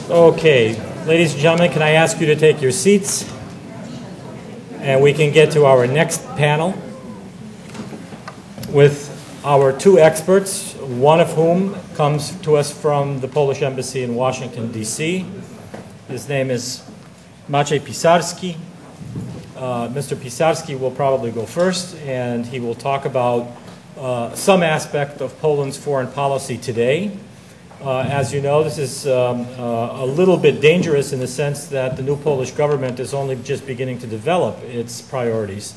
Okay, ladies and gentlemen, can I ask you to take your seats? And we can get to our next panel with our two experts, one of whom comes to us from the Polish Embassy in Washington, D.C. His name is Maciej Pisarski. Mr. Pisarski will probably go first, and he will talk about some aspect of Poland's foreign policy today. As you know, this is a little bit dangerous in the sense that the new Polish government is only just beginning to develop its priorities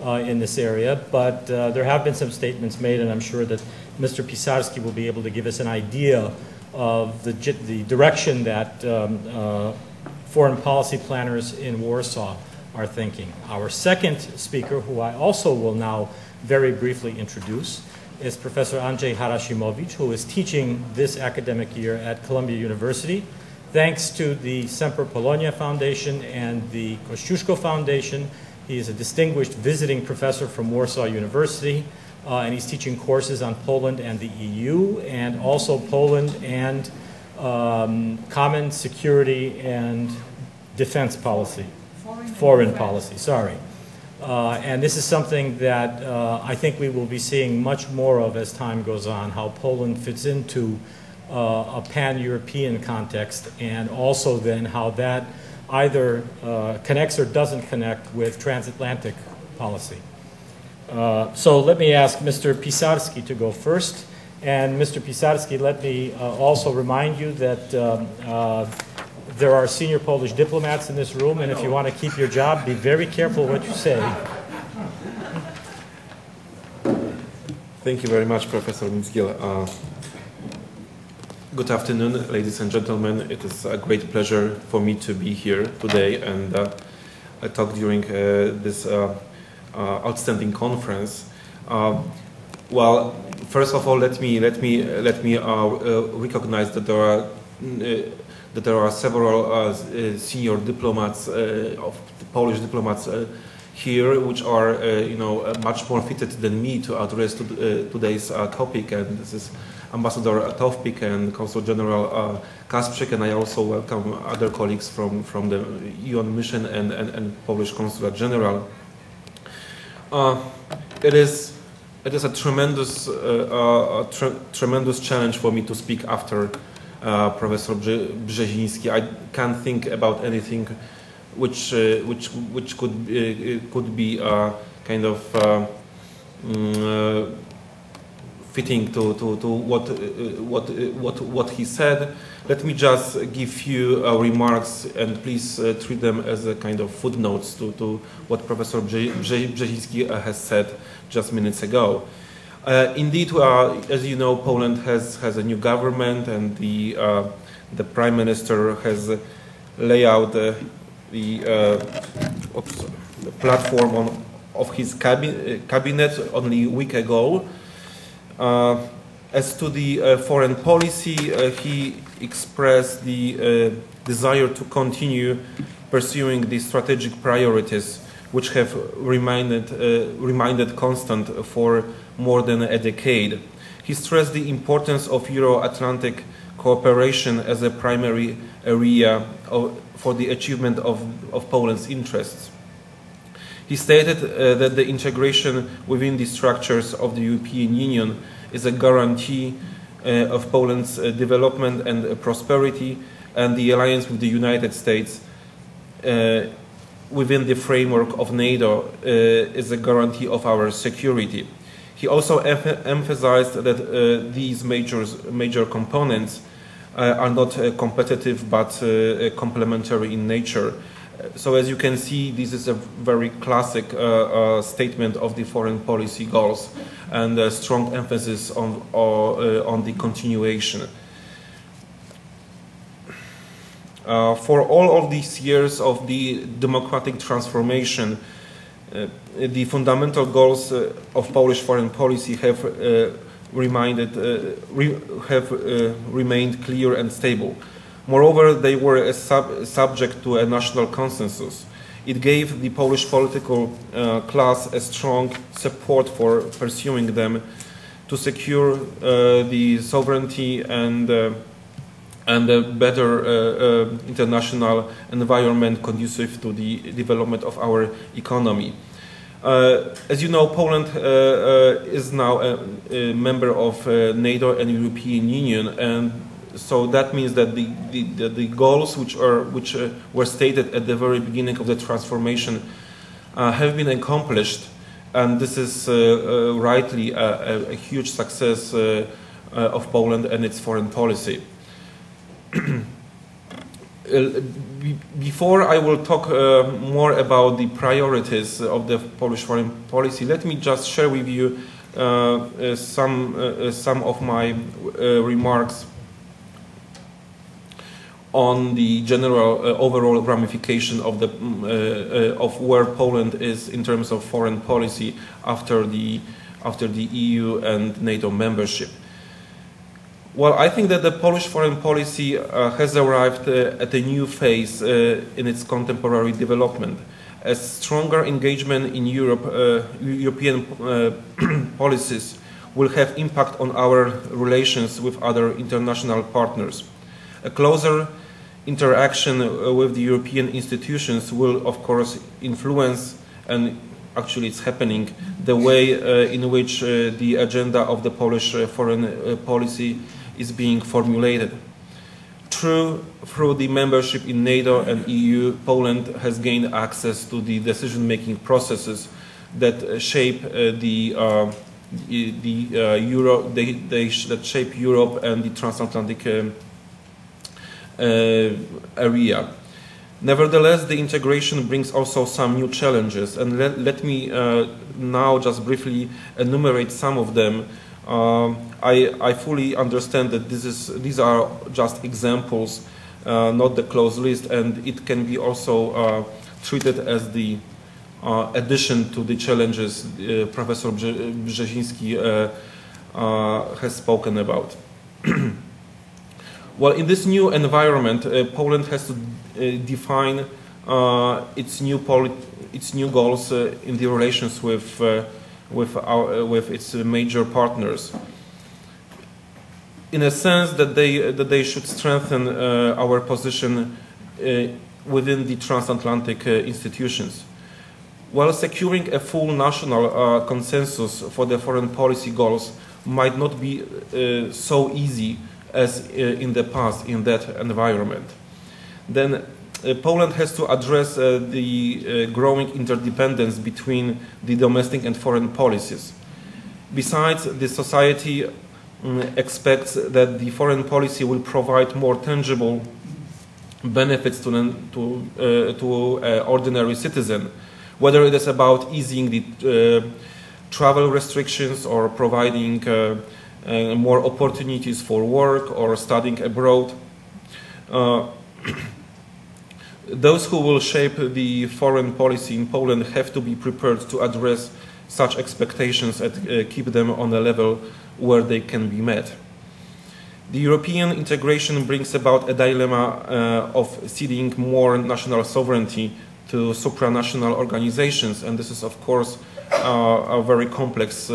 in this area, but there have been some statements made, and I'm sure that Mr. Pisarski will be able to give us an idea of the direction that foreign policy planners in Warsaw are thinking. Our second speaker, who I also will now very briefly introduce, is Professor Andrzej Harashimowicz, who is teaching this academic year at Columbia University. Thanks to the Semper Polonia Foundation and the Kościuszko Foundation, he is a distinguished visiting professor from Warsaw University, and he's teaching courses on Poland and the EU, and also Poland and common security and defense policy. Foreign policy, sorry. And this is something that I think we will be seeing much more of as time goes on, how Poland fits into a pan-European context, and also then how that either connects or doesn't connect with transatlantic policy. So let me ask Mr. Pisarski to go first. And Mr. Pisarski, let me also remind you that there are senior Polish diplomats in this room, and if you want to keep your job, be very careful what you say. Thank you very much, Professor Minckiel. Good afternoon, ladies and gentlemen. It is a great pleasure for me to be here today and talk during this outstanding conference. Well, first of all, let me recognize that there are several senior diplomats Polish diplomats here, which are much more fitted than me to address today's topic. And this is Ambassador Towpik and Consul General Kasprzyk, and I also welcome other colleagues from the UN mission and Polish Consulate General. It is a tremendous tremendous challenge for me to speak after Professor Brzeziński. I can't think about anything which could be kind of fitting to what he said. Let me just give you remarks, and please treat them as a kind of footnotes to what Professor Brzeziński has said just minutes ago. Indeed, as you know, Poland has a new government, and the Prime Minister has laid out the platform of his cabinet only a week ago. As to the foreign policy, he expressed the desire to continue pursuing the strategic priorities which have remained constant for more than a decade. He stressed the importance of Euro-Atlantic cooperation as a primary area for the achievement of Poland's interests. He stated that the integration within the structures of the European Union is a guarantee of Poland's development and prosperity, and the alliance with the United States within the framework of NATO is a guarantee of our security. He also emphasized that these major components are not competitive but complementary in nature. So as you can see, this is a very classic statement of the foreign policy goals, and a strong emphasis on the continuation. For all of these years of the democratic transformation, the fundamental goals of Polish foreign policy have remained clear and stable. Moreover, they were subject to a national consensus. It gave the Polish political class a strong support for pursuing them to secure the sovereignty and and a better international environment conducive to the development of our economy. As you know, Poland is now a member of NATO and European Union, and so that means that the goals which were stated at the very beginning of the transformation have been accomplished, and this is rightly a huge success of Poland and its foreign policy. Before I will talk more about the priorities of the Polish foreign policy, let me just share with you some of my remarks on the general overall ramification of the of where Poland is in terms of foreign policy after the EU and NATO membership. Well, I think that the Polish foreign policy has arrived at a new phase in its contemporary development. A stronger engagement in European policies will have impact on our relations with other international partners. A closer interaction with the European institutions will, of course, influence, and actually it's happening, the way in which the agenda of the Polish foreign policy is being formulated. Through the membership in NATO and EU, Poland has gained access to the decision-making processes that shape that shape Europe and the transatlantic area. Nevertheless, the integration brings also some new challenges, and let me now just briefly enumerate some of them. I fully understand that these are just examples, not the closed list, and it can be also treated as the addition to the challenges Professor Brzezinski has spoken about. Well, in this new environment, Poland has to define its new goals in the relations with its major partners. In a sense, that they should strengthen our position within the transatlantic institutions. While securing a full national consensus for the foreign policy goals might not be so easy as in the past in that environment, then Poland has to address the growing interdependence between the domestic and foreign policies. Besides, the society expects that the foreign policy will provide more tangible benefits to ordinary citizen, whether it is about easing the travel restrictions or providing more opportunities for work or studying abroad. Those who will shape the foreign policy in Poland have to be prepared to address such expectations and keep them on a level where they can be met. The European integration brings about a dilemma of ceding more national sovereignty to supranational organizations, and this is, of course, a very complex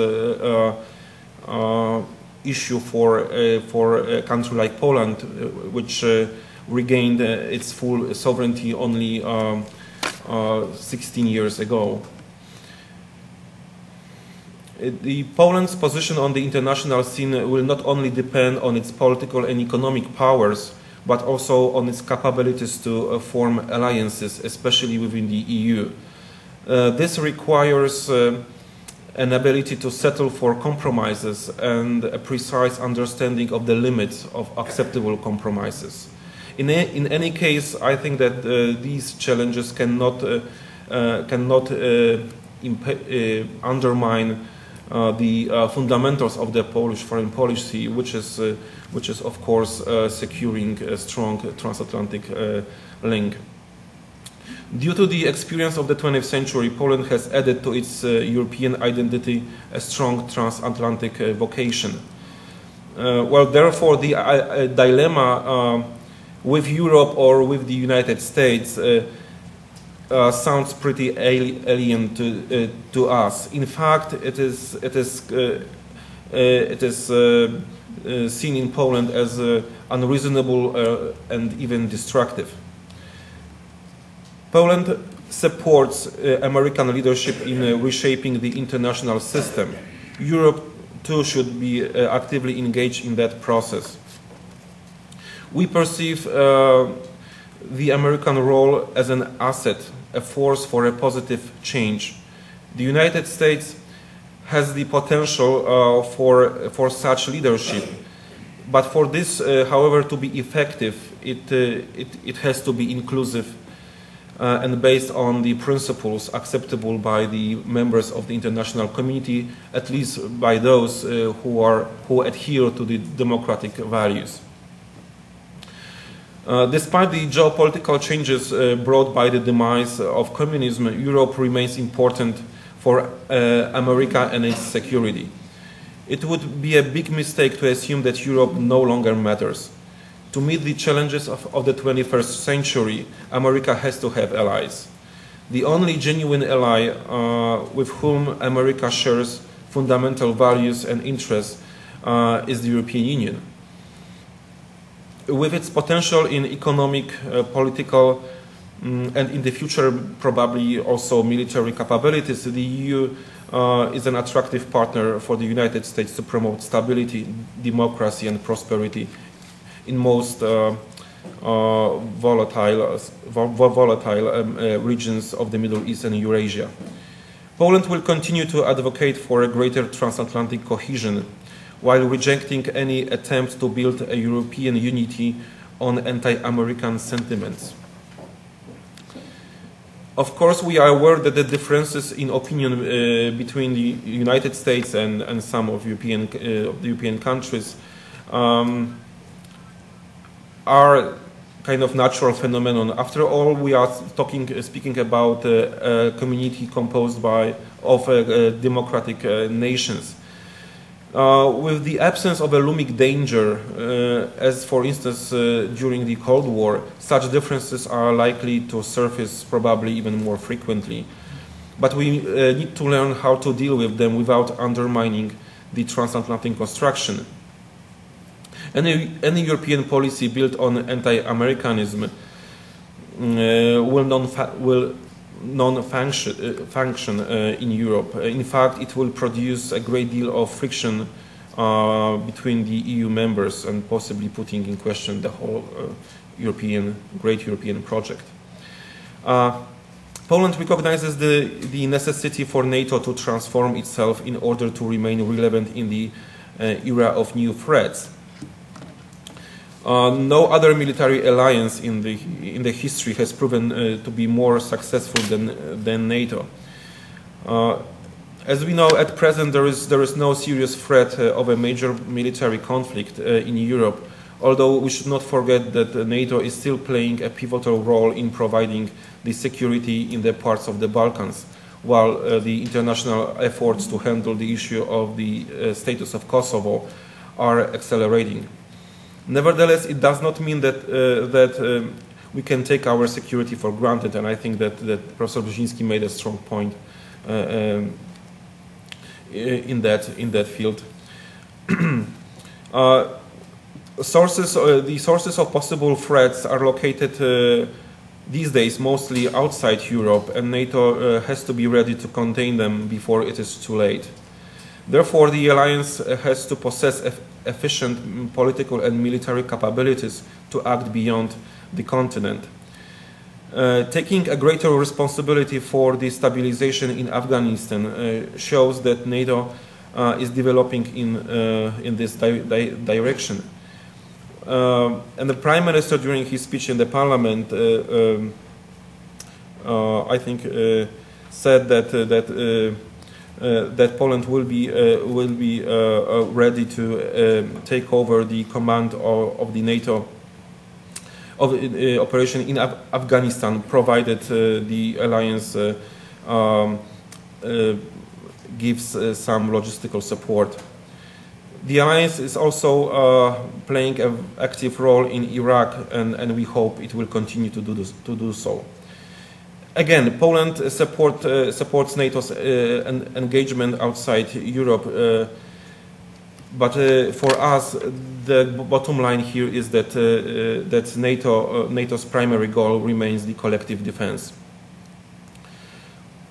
issue for a country like Poland, which regained its full sovereignty only 16 years ago. Poland's position on the international scene will not only depend on its political and economic powers, but also on its capabilities to form alliances, especially within the EU. This requires an ability to settle for compromises and a precise understanding of the limits of acceptable compromises. In any case, I think that these challenges cannot undermine the fundamentals of the Polish foreign policy, which is of course securing a strong transatlantic link. Due to the experience of the 20th century, Poland has added to its European identity a strong transatlantic vocation. Well, therefore, the dilemma with Europe or with the United States sounds pretty alien to us. In fact, it is seen in Poland as unreasonable and even destructive. Poland supports American leadership in reshaping the international system. Europe too should be actively engaged in that process. We perceive the American role as an asset, a force for a positive change. The United States has the potential for such leadership, but for this, however, to be effective, it has to be inclusive and based on the principles acceptable by the members of the international community, at least by those who adhere to the democratic values. Despite the geopolitical changes brought by the demise of communism, Europe remains important for America and its security. It would be a big mistake to assume that Europe no longer matters. To meet the challenges of the 21st century, America has to have allies. The only genuine ally with whom America shares fundamental values and interests is the European Union. With its potential in economic, political, and in the future probably also military capabilities, the EU is an attractive partner for the United States to promote stability, democracy and prosperity in most volatile regions of the Middle East and Eurasia. Poland will continue to advocate for a greater transatlantic cohesion while rejecting any attempt to build a European unity on anti-American sentiments. Of course, we are aware that the differences in opinion between the United States and some of the European countries are kind of natural phenomenon. After all, we are speaking about a community composed of democratic nations. With the absence of a looming danger, as for instance during the Cold War, such differences are likely to surface probably even more frequently. But we need to learn how to deal with them without undermining the transatlantic construction. Any European policy built on anti-Americanism will non-function in Europe. In fact, it will produce a great deal of friction between the EU members and possibly putting in question the whole great European project. Poland recognizes the necessity for NATO to transform itself in order to remain relevant in the era of new threats. No other military alliance in the history has proven to be more successful than NATO. As we know, at present there is no serious threat of a major military conflict in Europe, although we should not forget that NATO is still playing a pivotal role in providing the security in the parts of the Balkans, while the international efforts to handle the issue of the status of Kosovo are accelerating. Nevertheless, it does not mean that we can take our security for granted, and I think that Professor Brzezinski made a strong point in that field. The sources of possible threats are located these days mostly outside Europe, and NATO has to be ready to contain them before it is too late. Therefore, the alliance has to possess efficient political and military capabilities to act beyond the continent. Taking a greater responsibility for the stabilization in Afghanistan shows that NATO is developing in this direction. And the Prime Minister, during his speech in the Parliament, I think, said that Poland will be ready to take over the command of the NATO operation in Afghanistan, provided the alliance gives some logistical support. The alliance is also playing an active role in Iraq, and we hope it will continue to do so. Again, Poland supports NATO's engagement outside Europe, But for us, the bottom line here is that that NATO's primary goal remains the collective defense.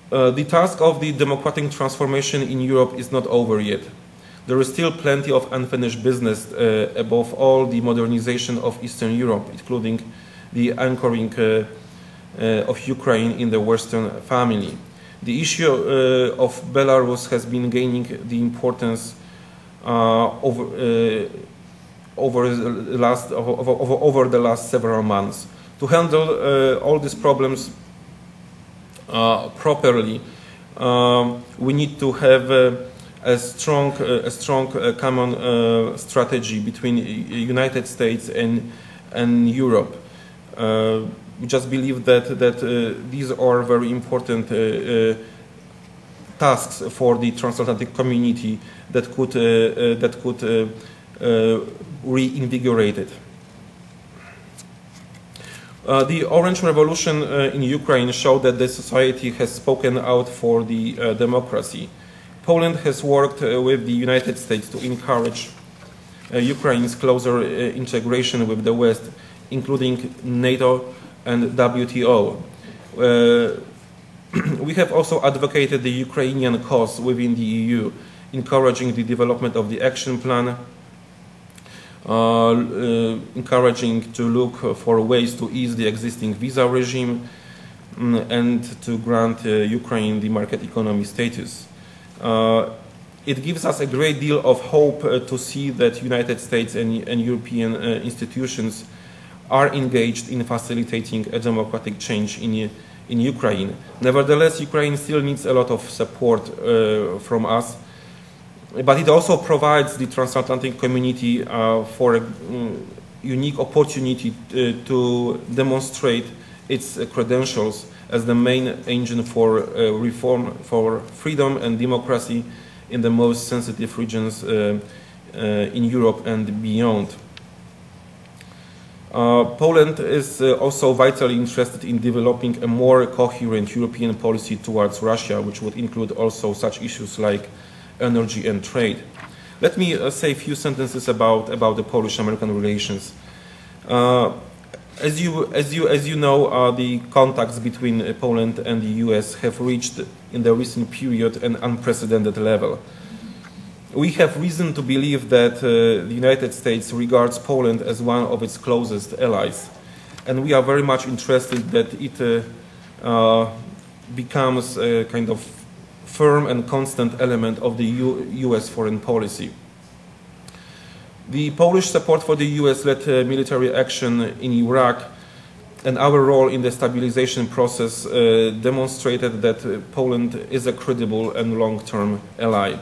The task of the democratic transformation in Europe is not over yet. There is still plenty of unfinished business, above all the modernization of Eastern Europe, including the anchoring of Ukraine in the Western family. The issue of Belarus has been gaining the importance over the last several months. To handle all these problems properly, we need to have a strong common strategy between United States and Europe. We just believe that these are very important tasks for the transatlantic community that could reinvigorate it. The Orange Revolution in Ukraine showed that the society has spoken out for the democracy. Poland has worked with the United States to encourage Ukraine's closer integration with the West, including NATO and WTO. We have also advocated the Ukrainian cause within the EU, encouraging the development of the action plan, encouraging to look for ways to ease the existing visa regime, and to grant Ukraine the market economy status. It gives us a great deal of hope to see that United States and European institutions are engaged in facilitating a democratic change in Ukraine. Nevertheless, Ukraine still needs a lot of support from us, but it also provides the transatlantic community for a unique opportunity to demonstrate its credentials as the main engine for reform, for freedom and democracy in the most sensitive regions in Europe and beyond. Poland is also vitally interested in developing a more coherent European policy towards Russia, which would include also such issues like energy and trade. Let me say a few sentences about the Polish-American relations. As you know, the contacts between Poland and the US have reached in the recent period an unprecedented level. We have reason to believe that the United States regards Poland as one of its closest allies, and we are very much interested that it becomes a kind of firm and constant element of the US foreign policy. The Polish support for the US-led military action in Iraq and our role in the stabilization process demonstrated that Poland is a credible and long-term ally.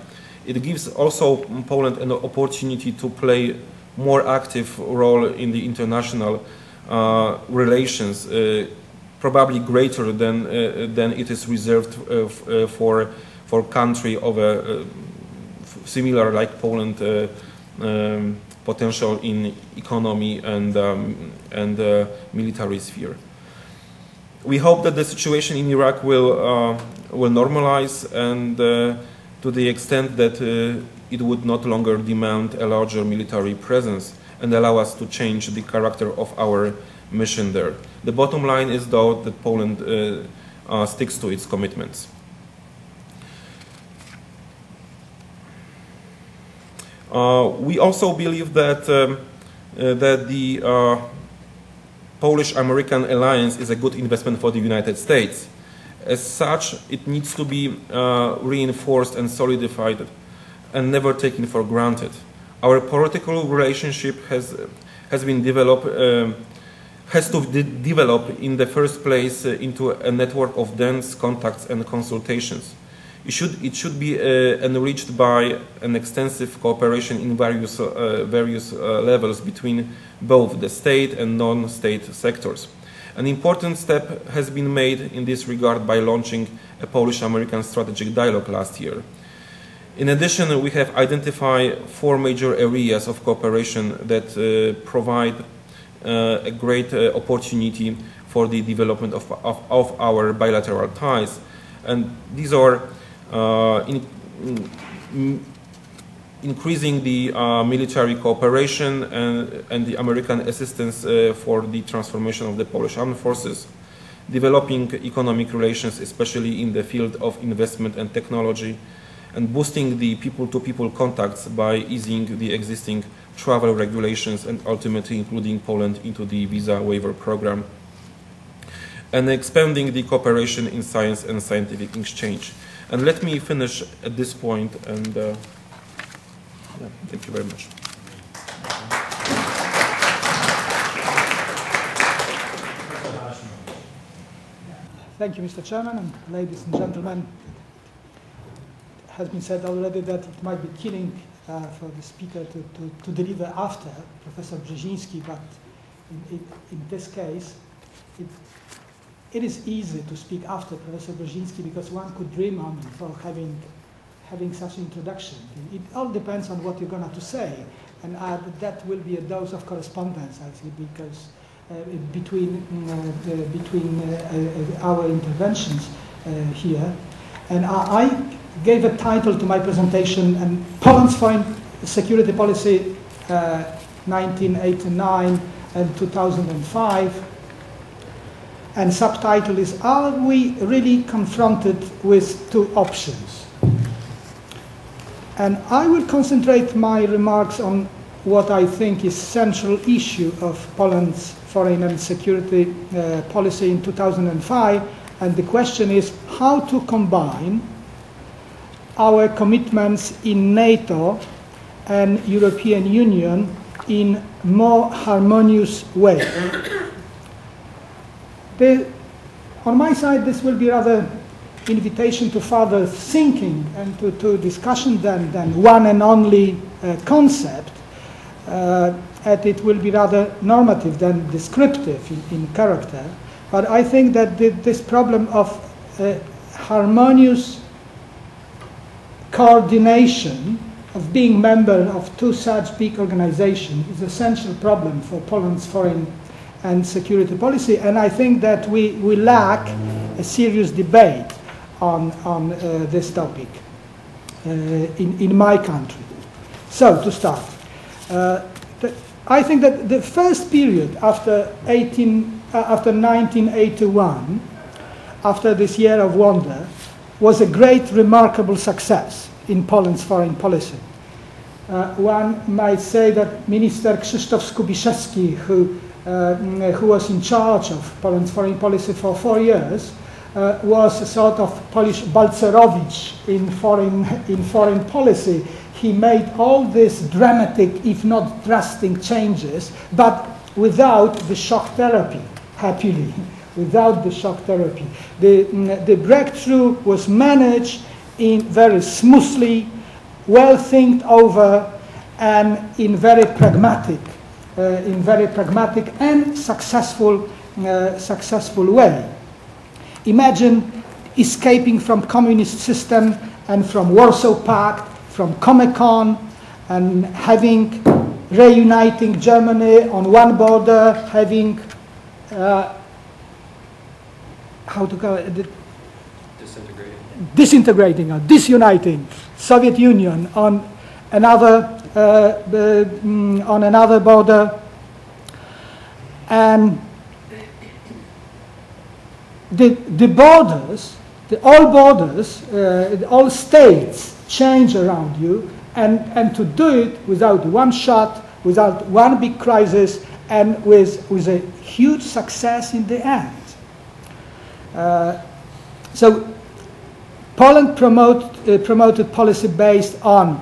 It gives also Poland an opportunity to play more active role in the international relations, probably greater than it is reserved for country of a similar like Poland potential in economy and military sphere. We hope that the situation in Iraq will normalize, and to the extent that it would not longer demand a larger military presence and allow us to change the character of our mission there. The bottom line is, though, that Poland sticks to its commitments. We also believe that the Polish-American alliance is a good investment for the United States. As such, it needs to be reinforced and solidified and never taken for granted. Our political relationship has to develop in the first place into a network of dense contacts and consultations. It should be enriched by an extensive cooperation in various levels between both the state and non-state sectors. An important step has been made in this regard by launching a Polish-American strategic dialogue last year. In addition, we have identified 4 major areas of cooperation that provide a great opportunity for the development of our bilateral ties. And these are increasing the military cooperation and the American assistance for the transformation of the Polish armed forces, developing economic relations, especially in the field of investment and technology, and boosting the people-to-people contacts by easing the existing travel regulations and ultimately including Poland into the visa waiver program, and expanding the cooperation in science and scientific exchange. And let me finish at this point, and thank you very much. Thank you, Mr. Chairman, and ladies and gentlemen. It has been said already that it might be killing for the speaker to deliver after Professor Brzeziński, but in this case, it is easy to speak after Professor Brzeziński because one could dream on for having such an introduction. It all depends on what you're going to have to say, and that will be a dose of correspondence, I think, because between our interventions here. And I gave a title to my presentation, and Poland's Foreign Security Policy 1989 and 2005. And subtitle is, are we really confronted with two options? And I will concentrate my remarks on what I think is central issue of Poland's foreign and security policy in 2005. And the question is how to combine our commitments in NATO and European Union in more harmonious way. On my side, this will be rather invitation to further thinking and to discussion than one and only concept. And it will be rather normative than descriptive in character. But I think that this problem of harmonious coordination of being member of two such big organizations is an essential problem for Poland's foreign and security policy, and I think that we lack a serious debate on this topic in my country. So, to start, I think that the first period after 1981, after this year of wonder, was a great, remarkable success in Poland's foreign policy. One might say that Minister Krzysztof Skubiszewski, who was in charge of Poland's foreign policy for 4 years, was a sort of Polish Balcerowicz in foreign policy. He made all these dramatic, if not drastic changes, but without the shock therapy, happily, without the shock therapy. The breakthrough was managed in very smoothly, well think over, and in very pragmatic and successful way. Imagine escaping from communist system and from Warsaw Pact, from Comecon, and having reuniting Germany on one border, having disintegrating or disuniting Soviet Union on another border, and the borders, all states change around you, and to do it without one shot, without one big crisis, and with a huge success in the end. So Poland promoted policy based on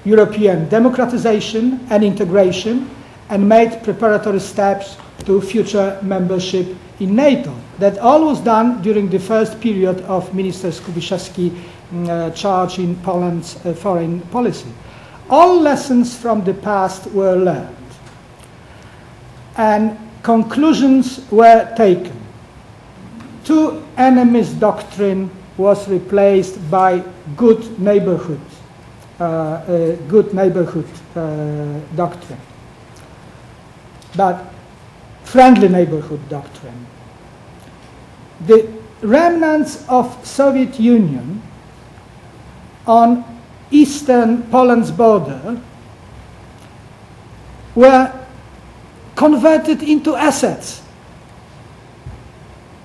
European democratization and integration, and made preparatory steps to future membership in NATO. That all was done during the first period of Minister Skubiszewski's charge in Poland's foreign policy. All lessons from the past were learned, and conclusions were taken. Two enemies doctrine was replaced by good neighborhood doctrine, but friendly neighborhood doctrine. The remnants of Soviet Union on eastern Poland's border were converted into assets.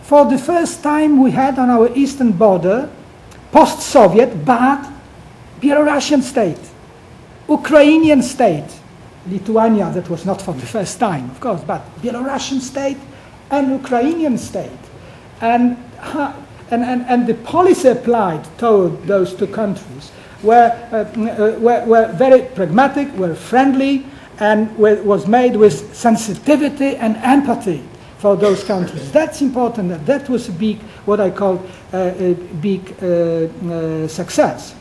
For the first time we had on our eastern border post-Soviet but Belarusian state, Ukrainian state, Lithuania, that was not for the first time, of course, but Belarusian state and Ukrainian state. And the policy applied toward those two countries were very pragmatic, were friendly, and was made with sensitivity and empathy for those countries. That's important. That was a big, what I call a big success.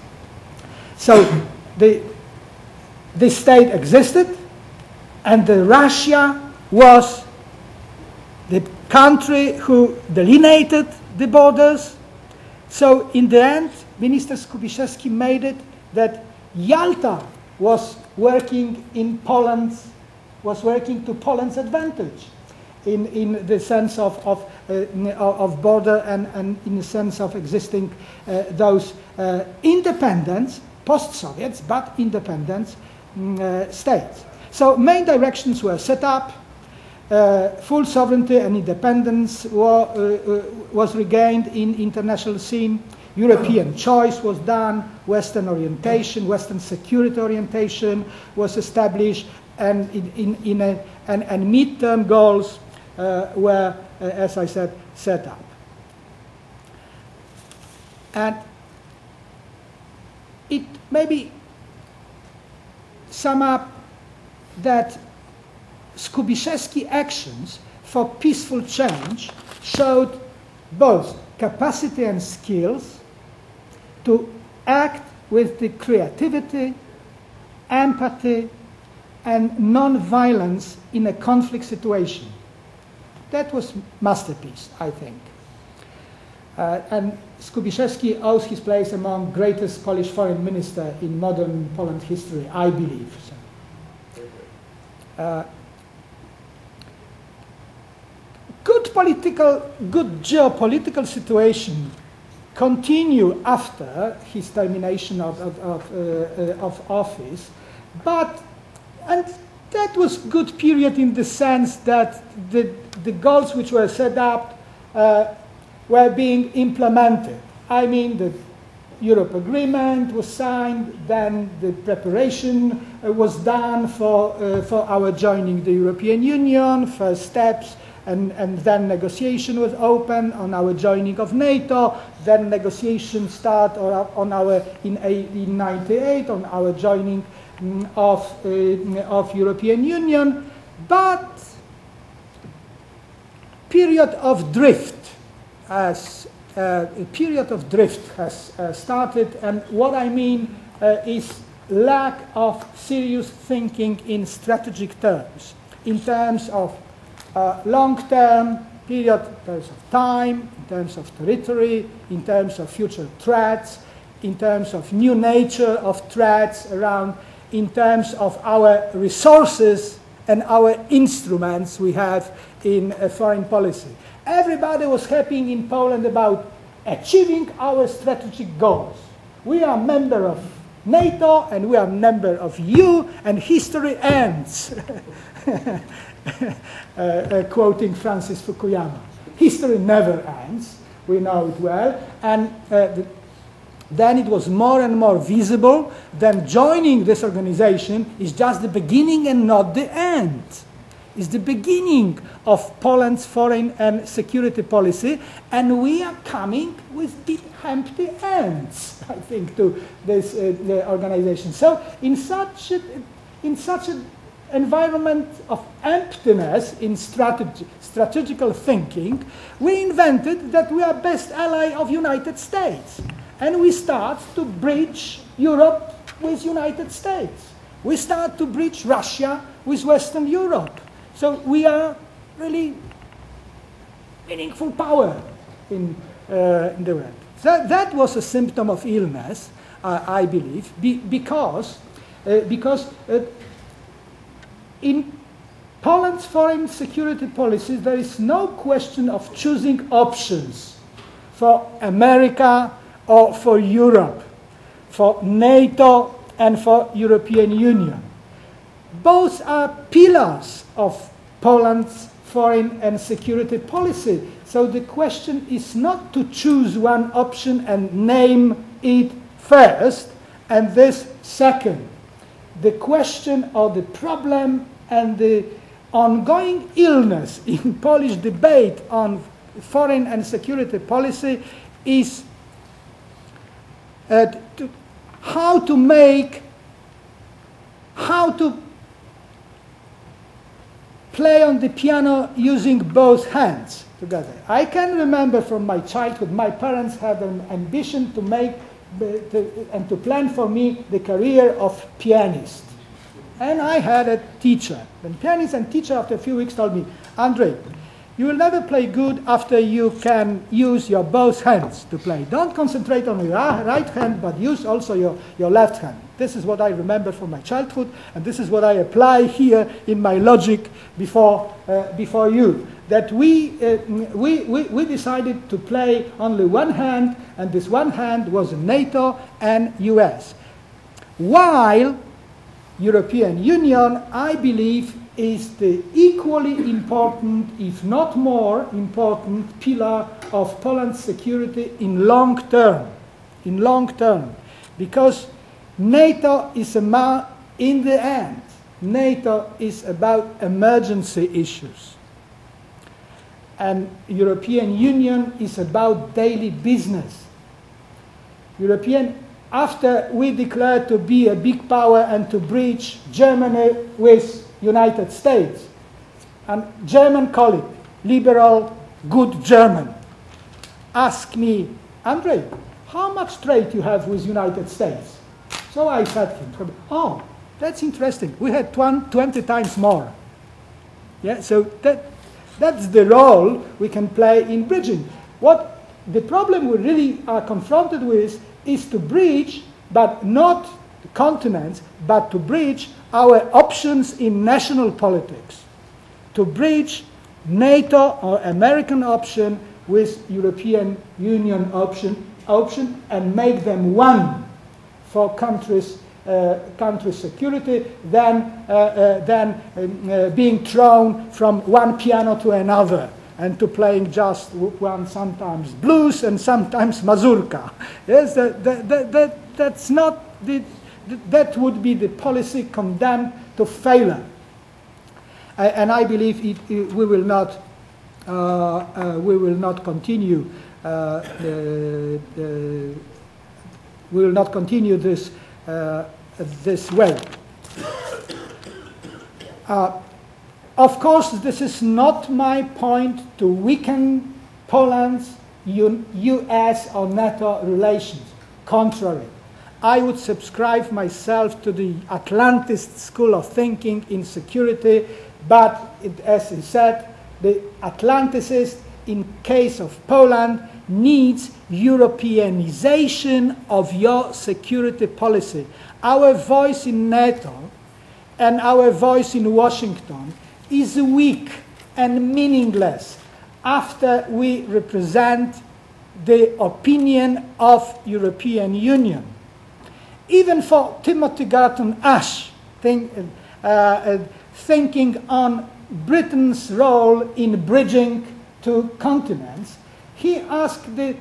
So the state existed, and Russia was the country who delineated the borders. So in the end, Minister Skubiszewski made it that Yalta was working in Poland's, was working to Poland's advantage in the sense of border and in the sense of existing those independent, post-Soviets, but independent states. So main directions were set up. Full sovereignty and independence was regained in international scene. European choice was done. Western orientation, Western security orientation was established, and and midterm goals were, as I said, set up. And it maybe sum up that Skubiszewski actions for peaceful change showed both capacity and skills to act with the creativity, empathy, and non-violence in a conflict situation. That was masterpiece, I think. And Skubiszewski owes his place among greatest Polish foreign minister in modern Poland history, I believe. So, good geopolitical situation continue after his termination of office, and that was good period in the sense that the goals which were set up were being implemented. I mean, the Europe agreement was signed, then the preparation was done for our joining the European Union, first steps, and then negotiation was open on our joining of NATO, then negotiations start on our, in 1998, on our joining of European Union, but period of drift has started, and what I mean is lack of serious thinking in strategic terms, in terms of long-term period, in terms of time, in terms of territory, in terms of future threats, in terms of new nature of threats around, in terms of our resources and our instruments we have in foreign policy. Everybody was happy in Poland about achieving our strategic goals. We are a member of NATO and we are a member of EU, and history ends. Quoting Francis Fukuyama. History never ends, we know it well, and then it was more and more visible that joining this organization is just the beginning and not the end. It's the beginning of Poland's foreign and security policy, and we are coming with big empty ends, I think, to this the organization. So in such an environment of emptiness in strategical thinking, we invented that we are best ally of United States. And we start to bridge Europe with United States. We start to bridge Russia with Western Europe. So we are really meaningful power in the world. So that was a symptom of illness, I believe, because in Poland's foreign security policy, there is no question of choosing options for America or for Europe. for NATO and for European Union. Both are pillars of Poland's foreign and security policy. So the question is not to choose one option and name it first and this second. The question or the problem and the ongoing illness in Polish debate on foreign and security policy is how to play on the piano using both hands together. I can remember from my childhood, my parents had an ambition to make and to plan for me the career of pianist. And I had a teacher. The pianist and teacher after a few weeks told me, Andrei, you will never play good after you can use your both hands to play. Don't concentrate on your right hand, but use also your left hand. This is what I remember from my childhood, and this is what I apply here in my logic before you. That we decided to play only one hand, and this one hand was NATO and US. While European Union, I believe, is the equally important, if not more important, pillar of Poland's security in long term. In long term. Because NATO is in the end, NATO is about emergency issues. And European Union is about daily business. After we declared to be a big power and to breach Germany with United States, and German colleague, liberal, good German, asked me, Andrei, how much trade you have with United States? So I said to him, oh, that's interesting. We had 20 times more. Yeah, so that's the role we can play in bridging. What the problem we really are confronted with is to bridge, but not continents, but to bridge our options in national politics. To bridge NATO or American option with European Union option and make them one for countries' security than being thrown from one piano to another and to playing just one, sometimes blues and sometimes mazurka. Yes, that's not that would be the policy condemned to failure. And I believe we will not continue. We will not continue this this way. Of course, this is not my point to weaken Poland's US or NATO relations. Contrary, I would subscribe myself to the Atlantist school of thinking in security, but as I said, the Atlanticist, in case of Poland, needs Europeanization of your security policy. Our voice in NATO and our voice in Washington is weak and meaningless after we represent the opinion of European Union. Even for Timothy Garton Ash, thinking on Britain's role in bridging to continents, he asked the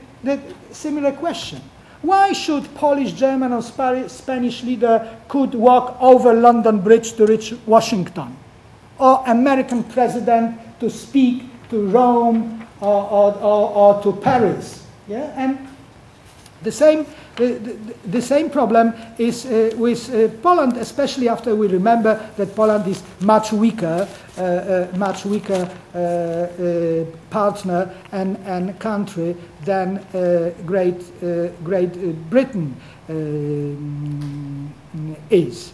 similar question. Why should Polish, German or Spanish leader could walk over London Bridge to reach Washington? Or American president to speak to Rome or to Paris? Yeah? And the same problem is with Poland, especially after we remember that Poland is much weaker partner and country than Great Britain is.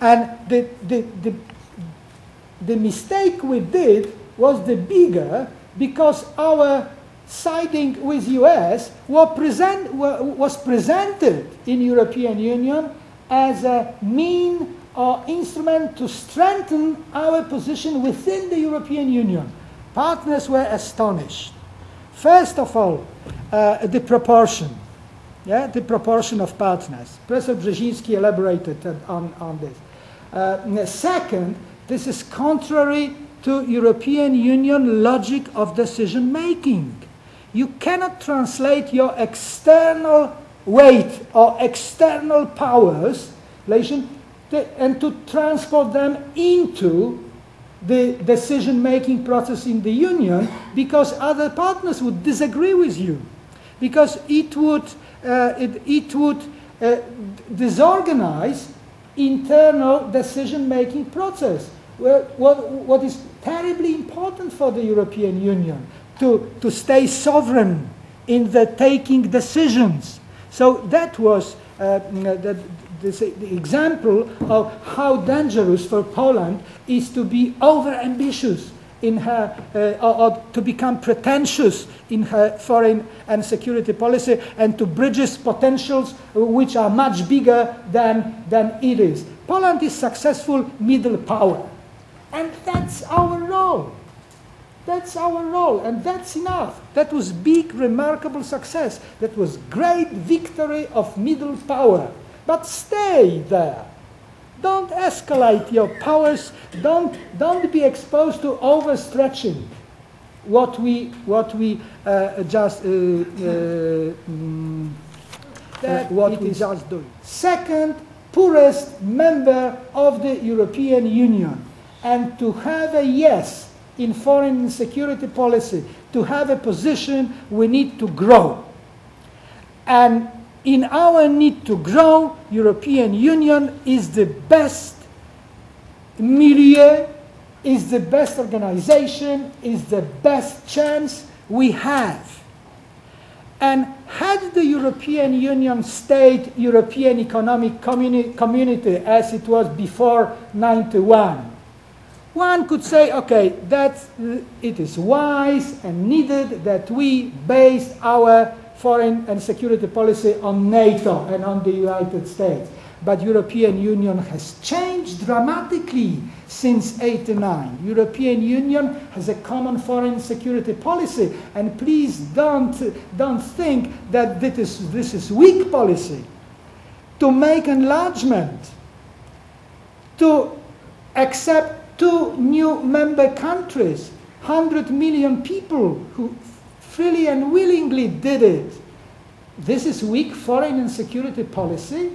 And the mistake we did was the bigger because our siding with US was presented in European Union as a mean or instrument to strengthen our position within the European Union. Partners were astonished. First of all, the proportion. Yeah, the proportion of partners. Professor Brzezinski elaborated on this. Second, this is contrary to European Union logic of decision making. You cannot translate your external weight or external powers and to transport them into the decision-making process in the Union, because other partners would disagree with you, because it would disorganize internal decision-making process. What is terribly important for the European Union to stay sovereign in the taking decisions. So that was the example of how dangerous for Poland is to be over-ambitious in her, or to become pretentious in her foreign and security policy, and to bridges potentials which are much bigger than it is. Poland is successful middle power, and that's our role. That's our role, and that's enough. That was big, remarkable success. That was great victory of middle power. But stay there. Don't escalate your powers. Don't be exposed to overstretching what we just do. Second, poorest member of the European Union, and to have a yes in foreign and security policy, to have a position, we need to grow. And in our need to grow, European Union is the best milieu, is the best organization, is the best chance we have. And had the European Union stayed European Economic Community as it was before 91, one could say, okay, that it is wise and needed that we base our foreign and security policy on NATO and on the United States. But European Union has changed dramatically since '89. European Union has a common foreign and security policy, and please don't think that this is weak policy. To make enlargement, to accept 2 new member countries, 100 million people who freely and willingly did it. This is weak foreign and security policy.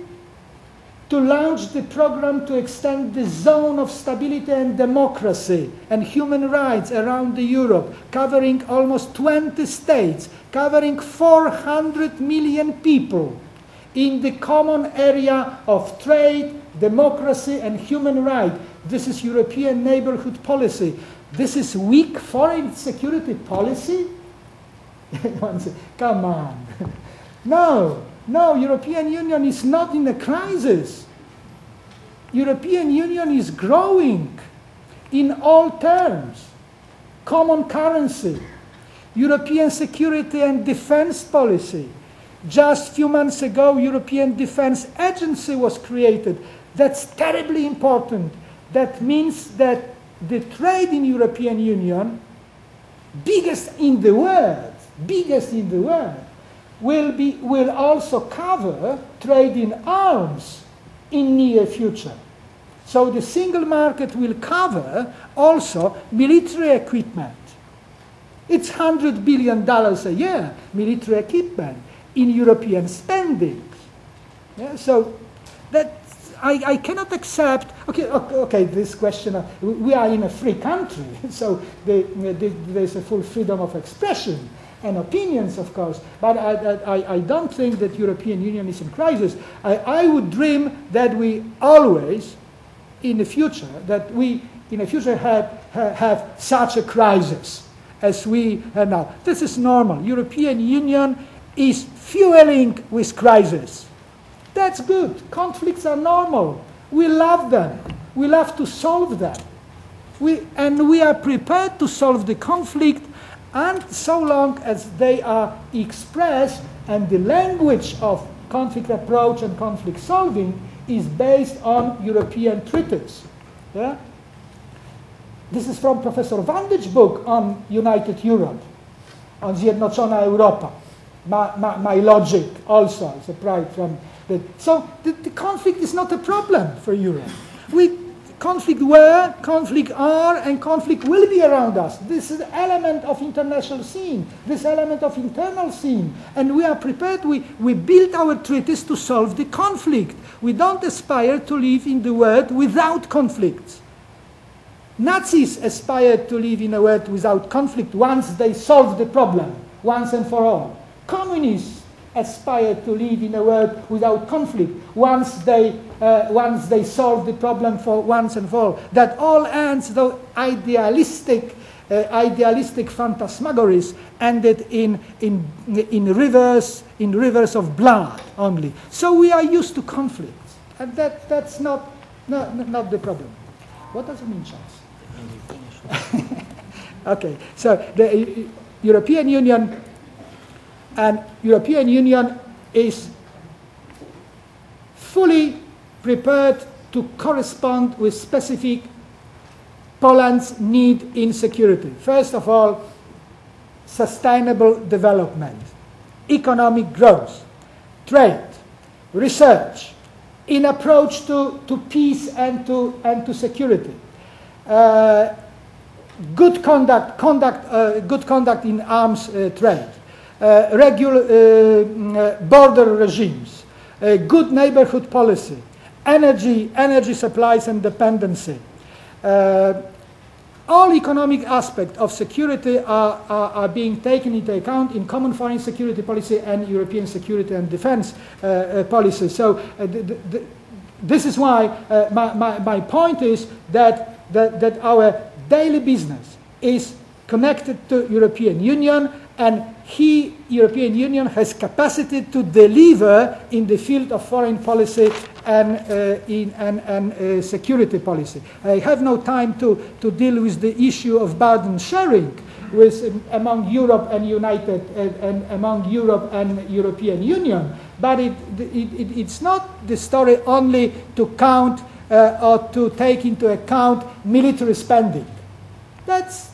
To launch the program to extend the zone of stability and democracy and human rights around Europe, covering almost 20 states, covering 400 million people in the common area of trade, democracy, and human rights. This is European neighborhood policy. This is weak foreign security policy? One says, come on. No, European Union is not in a crisis. European Union is growing in all terms. Common currency, European security and defense policy. Just a few months ago, European Defense Agency was created. That's terribly important. That means that the trade in European Union, biggest in the world, will also cover trade in arms in near future. So the single market will cover also military equipment. It's $100 billion a year, military equipment, in European spendings. Yeah, so that I cannot accept, okay, this question, we are in a free country, so there's a full freedom of expression and opinions, of course, but I don't think that European Union is in crisis. I would dream that we always, in the future, have such a crisis as we have now. This is normal. European Union is fueling with crisis. That's good. Conflicts are normal. We love them. We love to solve them. And we are prepared to solve the conflict, and so long as they are expressed and the language of conflict approach and conflict solving is based on European treaties. Yeah? This is from Professor Vandich's book on United Europe, on Zjednoczona Europa. my logic also, separate from the... So the conflict is not a problem for Europe. Conflict were, conflict are, and conflict will be around us. This is the element of international scene, this element of internal scene. And we are prepared, we build our treaties to solve the conflict. We don't aspire to live in the world without conflicts. Nazis aspired to live in a world without conflict once they solved the problem, once and for all. Communists aspire to live in a world without conflict once they solve the problem for once and for all. That all ends, though idealistic phantasmagories, ended in rivers of blood only. So we are used to conflicts, and that's not the problem. What does it mean, Charles? Okay, so the European Union is fully prepared to correspond with specific Poland's need in security. First of all, sustainable development, economic growth, trade, research, in approach to peace and to security. Good conduct in arms trade, regular border regimes, good neighborhood policy, energy supplies and dependency. All economic aspects of security are being taken into account in common foreign security policy and European security and defense policy. So this is why my point is that our daily business is connected to European Union, and European Union has capacity to deliver in the field of foreign policy and security policy. I have no time to deal with the issue of burden sharing among Europe and among Europe and European Union, but it's not the story only to count or to take into account military spending. That's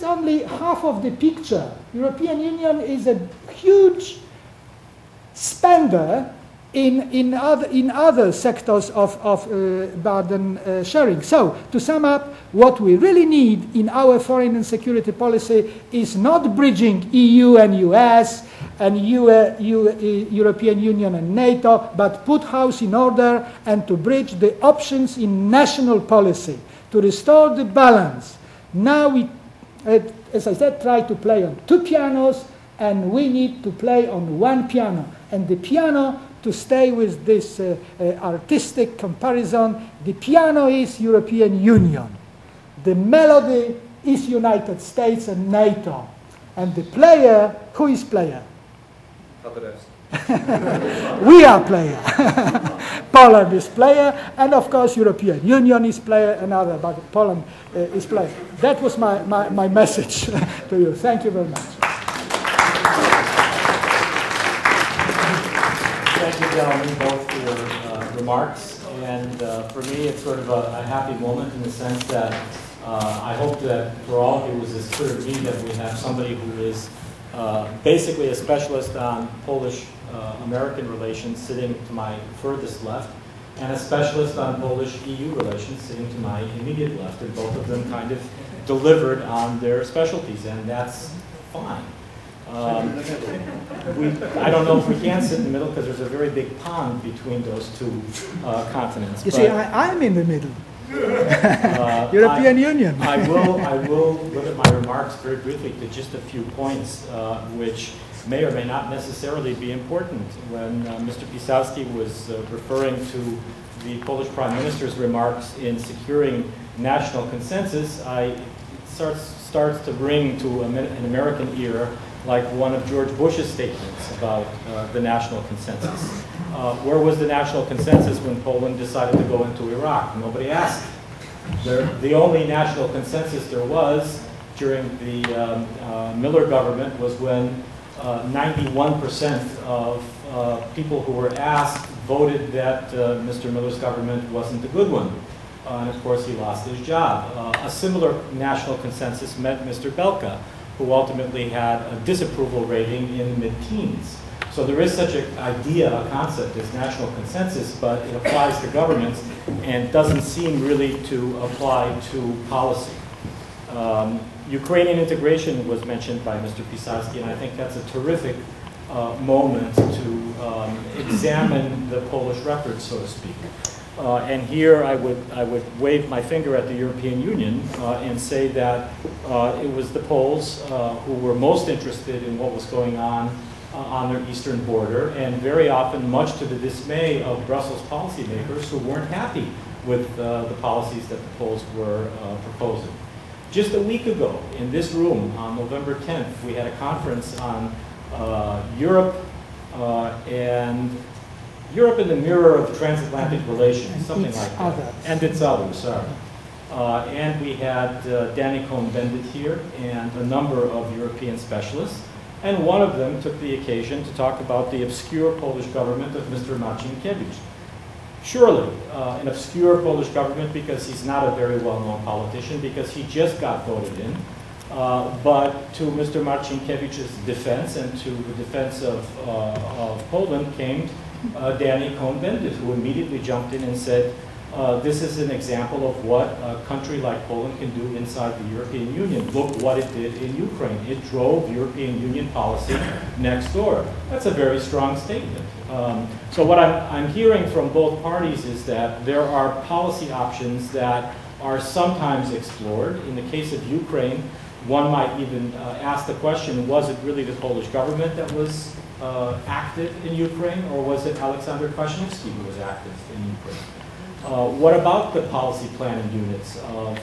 only half of the picture. European Union is a huge spender in other sectors of burden sharing. So, to sum up, what we really need in our foreign and security policy is not bridging EU and US and European Union and NATO, but put house in order and to bridge the options in national policy, to restore the balance. Now we, as I said, try to play on two pianos, and we need to play on one piano. And the piano, to stay with this artistic comparison, the piano is European Union. The melody is United States and NATO. And the player, who is player? We are player. Poland is player, and of course European Union is player, but Poland is player. That was my message to you. Thank you very much. Thank you, gentlemen, both for your remarks. And for me, it's sort of a happy moment in the sense that I hope that for all of you, it was as clear to me that we have somebody who is basically a specialist on Polish-American relations sitting to my furthest left, and a specialist on Polish-EU relations sitting to my immediate left, and both of them kind of delivered on their specialties, and that's fine. I don't know if we can sit in the middle because there's a very big pond between those two continents. You see, I'm in the middle. European Union. I will limit my remarks very briefly to just a few points which may or may not necessarily be important. When Mr. Pisarski was referring to the Polish Prime Minister's remarks in securing national consensus, it starts to ring to an American ear like one of George Bush's statements about the national consensus. Where was the national consensus when Poland decided to go into Iraq? Nobody asked. The only national consensus there was during the Miller government was when 91% of people who were asked voted that Mr. Miller's government wasn't a good one. And of course he lost his job. A similar national consensus met Mr. Belka, who ultimately had a disapproval rating in the mid-teens. So there is such an idea, a concept as national consensus, but it applies to governments and doesn't seem really to apply to policy. Ukrainian integration was mentioned by Mr. Pisarski, and I think that's a terrific moment to examine the Polish record, so to speak. And here I would wave my finger at the European Union and say that it was the Poles who were most interested in what was going on their eastern border, and very often much to the dismay of Brussels policymakers who weren't happy with the policies that the Poles were proposing. Just a week ago, in this room, on November 10th, we had a conference on Europe and Europe in the mirror of transatlantic relations, something like that. Others. And its others, sorry. And we had Danny Cohn-Bendit here and a number of European specialists. And one of them took the occasion to talk about the obscure Polish government of Mr. Marcinkiewicz. Surely, an obscure Polish government because he's not a very well-known politician, because he just got voted in. But to Mr. Marcinkiewicz's defense and to the defense of Poland came Danny Cohn-Bendit, who immediately jumped in and said, this is an example of what a country like Poland can do inside the European Union. Look what it did in Ukraine. It drove European Union policy next door. That's a very strong statement. So what I'm hearing from both parties is that there are policy options that are sometimes explored. In the case of Ukraine, one might even ask the question, was it really the Polish government that was active in Ukraine, or was it Aleksander Kwaśniewski who was active in Ukraine? What about the policy planning units of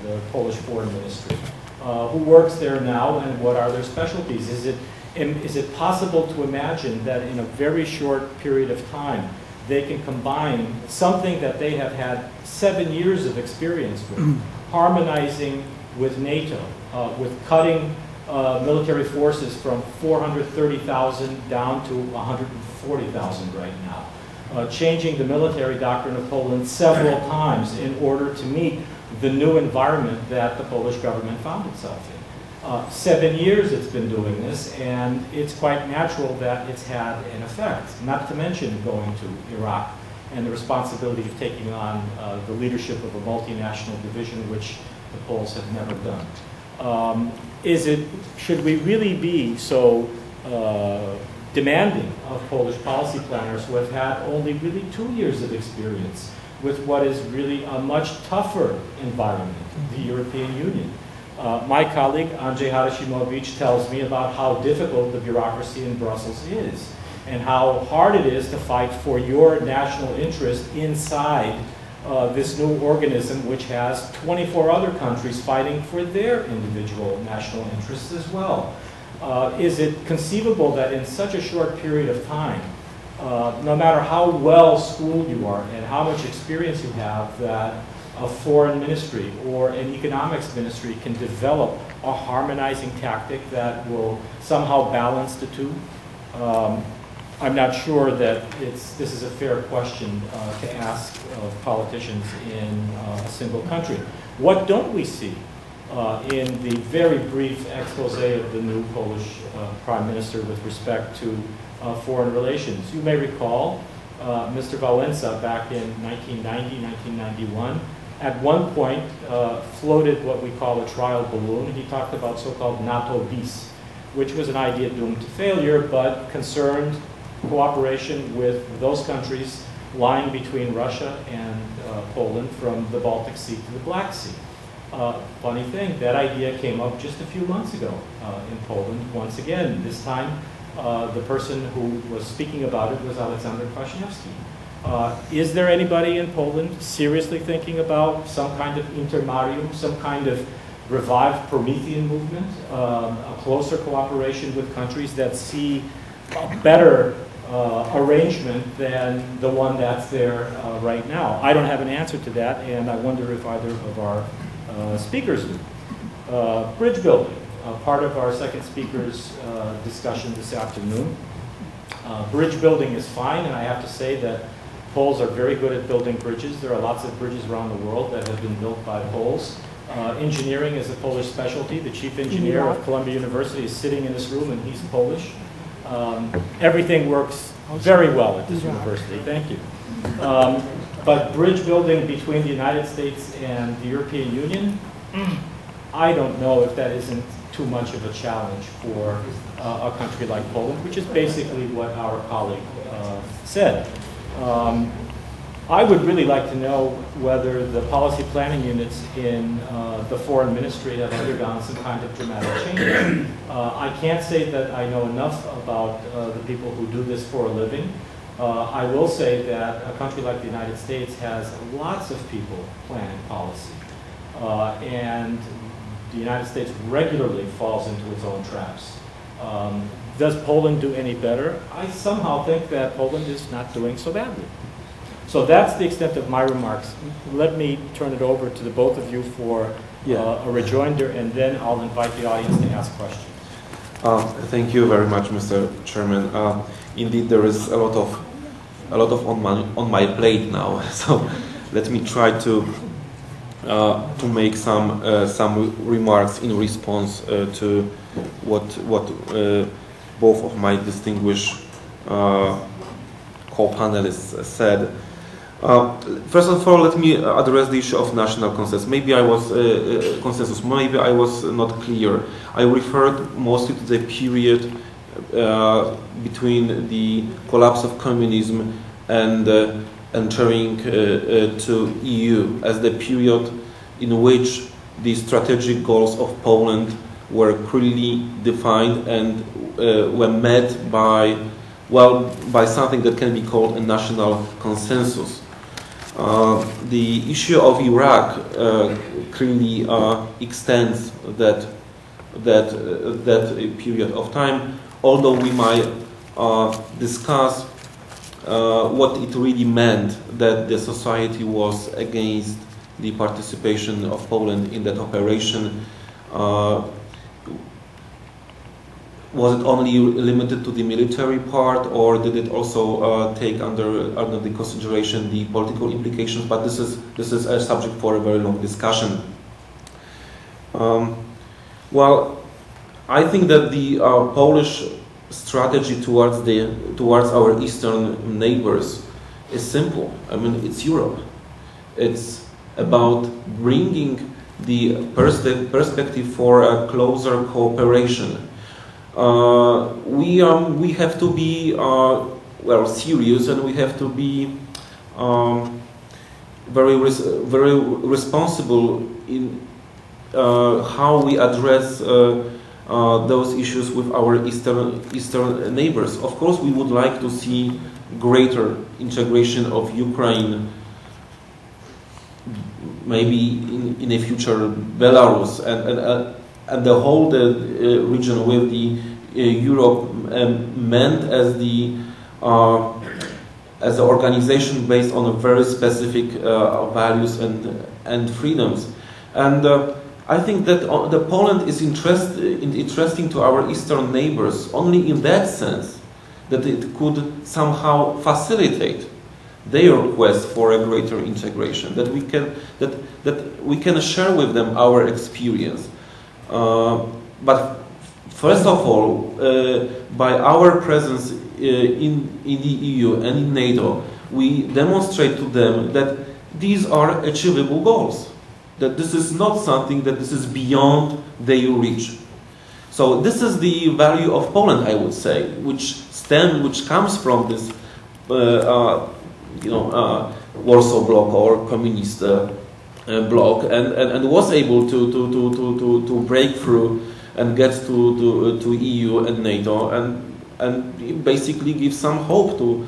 the Polish Foreign Ministry? Who works there now, and what are their specialties? Is it possible to imagine that in a very short period of time they can combine something that they have had 7 years of experience with, harmonizing with NATO, with cutting military forces from 430,000 down to 140,000 right now? Changing the military doctrine of Poland several times in order to meet the new environment that the Polish government found itself in. 7 years it's been doing this, and it's quite natural that it's had an effect, not to mention going to Iraq and the responsibility of taking on the leadership of a multinational division, which the Poles have never done. Should we really be so demanding of Polish policy planners who have had only really 2 years of experience with what is really a much tougher environment, the European Union? My colleague, Andrzej Harashimowicz, tells me about how difficult the bureaucracy in Brussels is and how hard it is to fight for your national interest inside this new organism, which has 24 other countries fighting for their individual national interests as well. Is it conceivable that in such a short period of time, no matter how well schooled you are and how much experience you have, that a foreign ministry or an economics ministry can develop a harmonizing tactic that will somehow balance the two? I'm not sure that this is a fair question to ask of politicians in a single country. What don't we see in the very brief expose of the new Polish Prime Minister with respect to foreign relations? You may recall Mr. Wałęsa back in 1990, 1991, at one point floated what we call a trial balloon. He talked about so-called NATO bis, which was an idea doomed to failure, but concerned cooperation with those countries lying between Russia and Poland from the Baltic Sea to the Black Sea. Funny thing, that idea came up just a few months ago in Poland. Once again, this time the person who was speaking about it was Aleksander Kwaśniewski. Is there anybody in Poland seriously thinking about some kind of intermarium, some kind of revived Promethean movement, a closer cooperation with countries that see a better arrangement than the one that's there right now? I don't have an answer to that, and I wonder if either of our speakers do. Bridge building, part of our second speaker's discussion this afternoon. Bridge building is fine, and I have to say that Poles are very good at building bridges. There are lots of bridges around the world that have been built by Poles. Engineering is a Polish specialty. The chief engineer of Columbia University is sitting in this room, and he's Polish. Everything works very well at this university. Thank you. But bridge building between the United States and the European Union, I don't know if that isn't too much of a challenge for a country like Poland, which is basically what our colleague said. I would really like to know whether the policy planning units in the foreign ministry have undergone some kind of dramatic change. I can't say that I know enough about the people who do this for a living. I will say that a country like the United States has lots of people planning policy. And the United States regularly falls into its own traps. Does Poland do any better? I somehow think that Poland is not doing so badly. So that's the extent of my remarks. Let me turn it over to the both of you for a rejoinder, and then I'll invite the audience to ask questions. Thank you very much, Mr. Chairman. Indeed, there is a lot of on my plate now. So let me try to make some remarks in response to what both of my distinguished co-panelists said. First of all, let me address the issue of national consensus. Maybe I was Maybe I was not clear. I referred mostly to the period between the collapse of communism and entering to EU as the period in which the strategic goals of Poland were clearly defined and were met by something that can be called a national consensus. The issue of Iraq clearly extends that period of time, although we might discuss what it really meant that the society was against the participation of Poland in that operation. Was it only limited to the military part, or did it also take under the consideration the political implications? But this is a subject for a very long discussion. Well, I think that the Polish strategy towards our eastern neighbors is simple. I mean, it's Europe. It's about bringing the perspective for a closer cooperation. We have to be serious, and we have to be very responsible in how we address those issues with our eastern neighbors. Of course, we would like to see greater integration of Ukraine, maybe in a future Belarus, and the whole region with the Europe meant as the organization based on a very specific values and freedoms. And I think that the Poland is interesting to our eastern neighbors only in that sense that it could somehow facilitate their quest for a greater integration, that we can share with them our experience. But first of all, by our presence in the EU and in NATO, we demonstrate to them that these are achievable goals, that this is not something that this is beyond their reach. So this is the value of Poland, I would say, which comes from this Warsaw Bloc or communist bloc, and was able to break through and get to EU and NATO, and basically give some hope to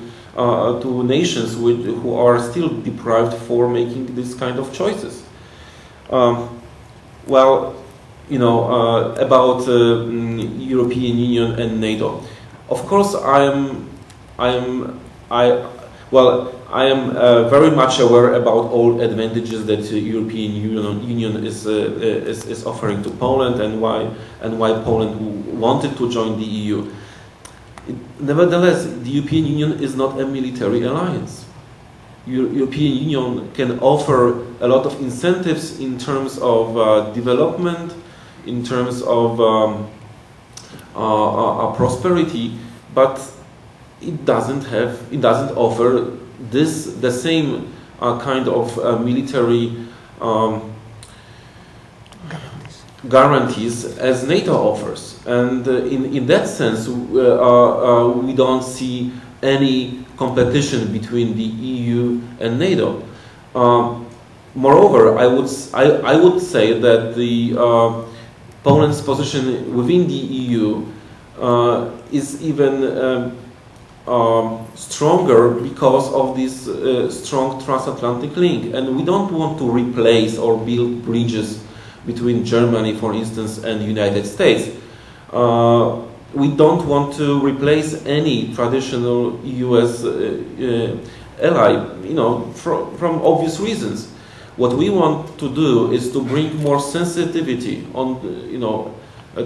nations who are still deprived for making this kind of choices. About European Union and NATO. Of course, I am very much aware about all advantages that the European Union is offering to Poland, and why Poland wanted to join the EU. Nevertheless, the European Union is not a military alliance. European Union can offer a lot of incentives in terms of development, in terms of prosperity, but it doesn't offer the same kind of military guarantees as NATO offers, and in that sense, we don't see any competition between the EU and NATO. Moreover, I would say that the Poland's position within the EU is even stronger because of this strong transatlantic link, and we don't want to replace or build bridges between Germany, for instance, and the United States. We don't want to replace any traditional US ally, from obvious reasons. What we want to do is to bring more sensitivity on,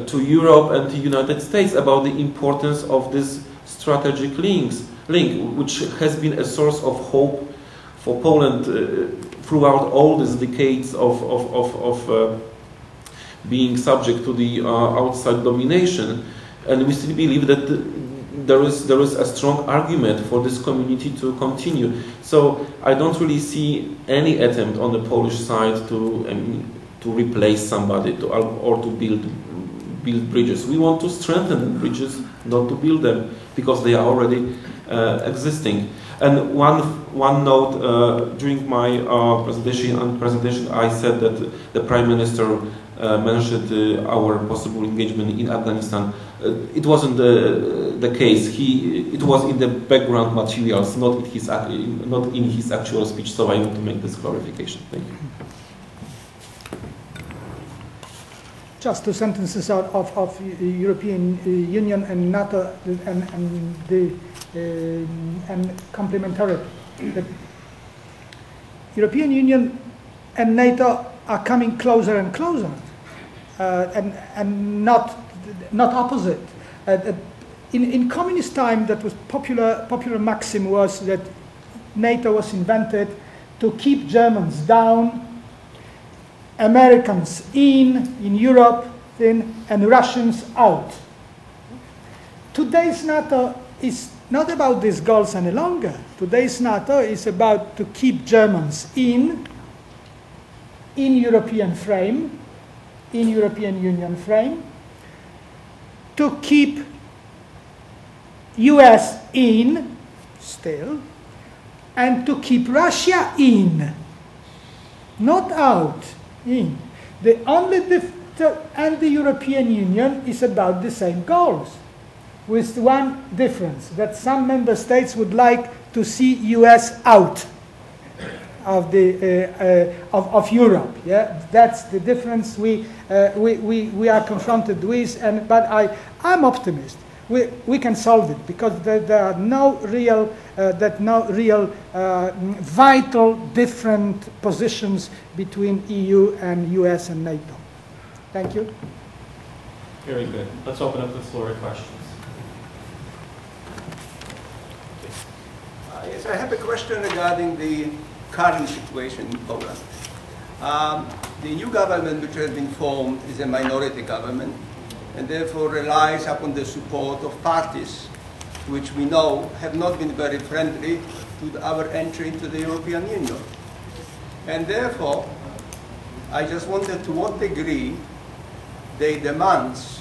to Europe and the United States about the importance of this strategic link, which has been a source of hope for Poland throughout all these decades of being subject to the outside domination, and we still believe that there is a strong argument for this community to continue. So I don't really see any attempt on the Polish side to replace somebody or to build bridges. We want to strengthen bridges, not to build them, because they are already existing. And one note, during my presentation, I said that the Prime Minister mentioned our possible engagement in Afghanistan. It wasn't the case. It was in the background materials, not in his actual speech. So I want to make this clarification. Thank you. Just two sentences of European Union and NATO and complementarity. The European Union and NATO are coming closer and closer, and not opposite. In communist time, that was popular maxim was that NATO was invented to keep Germans down, Americans in Europe, and Russians out. Today's NATO is not about these goals any longer. Today's NATO is about to keep Germans in European frame, in European Union frame, to keep US in still, and to keep Russia in, not out, in. The only and the European Union is about the same goals, with one difference, that some member states would like to see US out of Europe. Yeah, that's the difference we are confronted with. But I'm optimist. We can solve it, because there are no real vital different positions between EU and US and NATO. Thank you. Very good. Let's open up the floor to questions. Yes, I have a question regarding the current situation in Poland. The new government which has been formed is a minority government, and therefore relies upon the support of parties which we know have not been very friendly to our entry into the European Union. And therefore, I just wondered to what degree their demands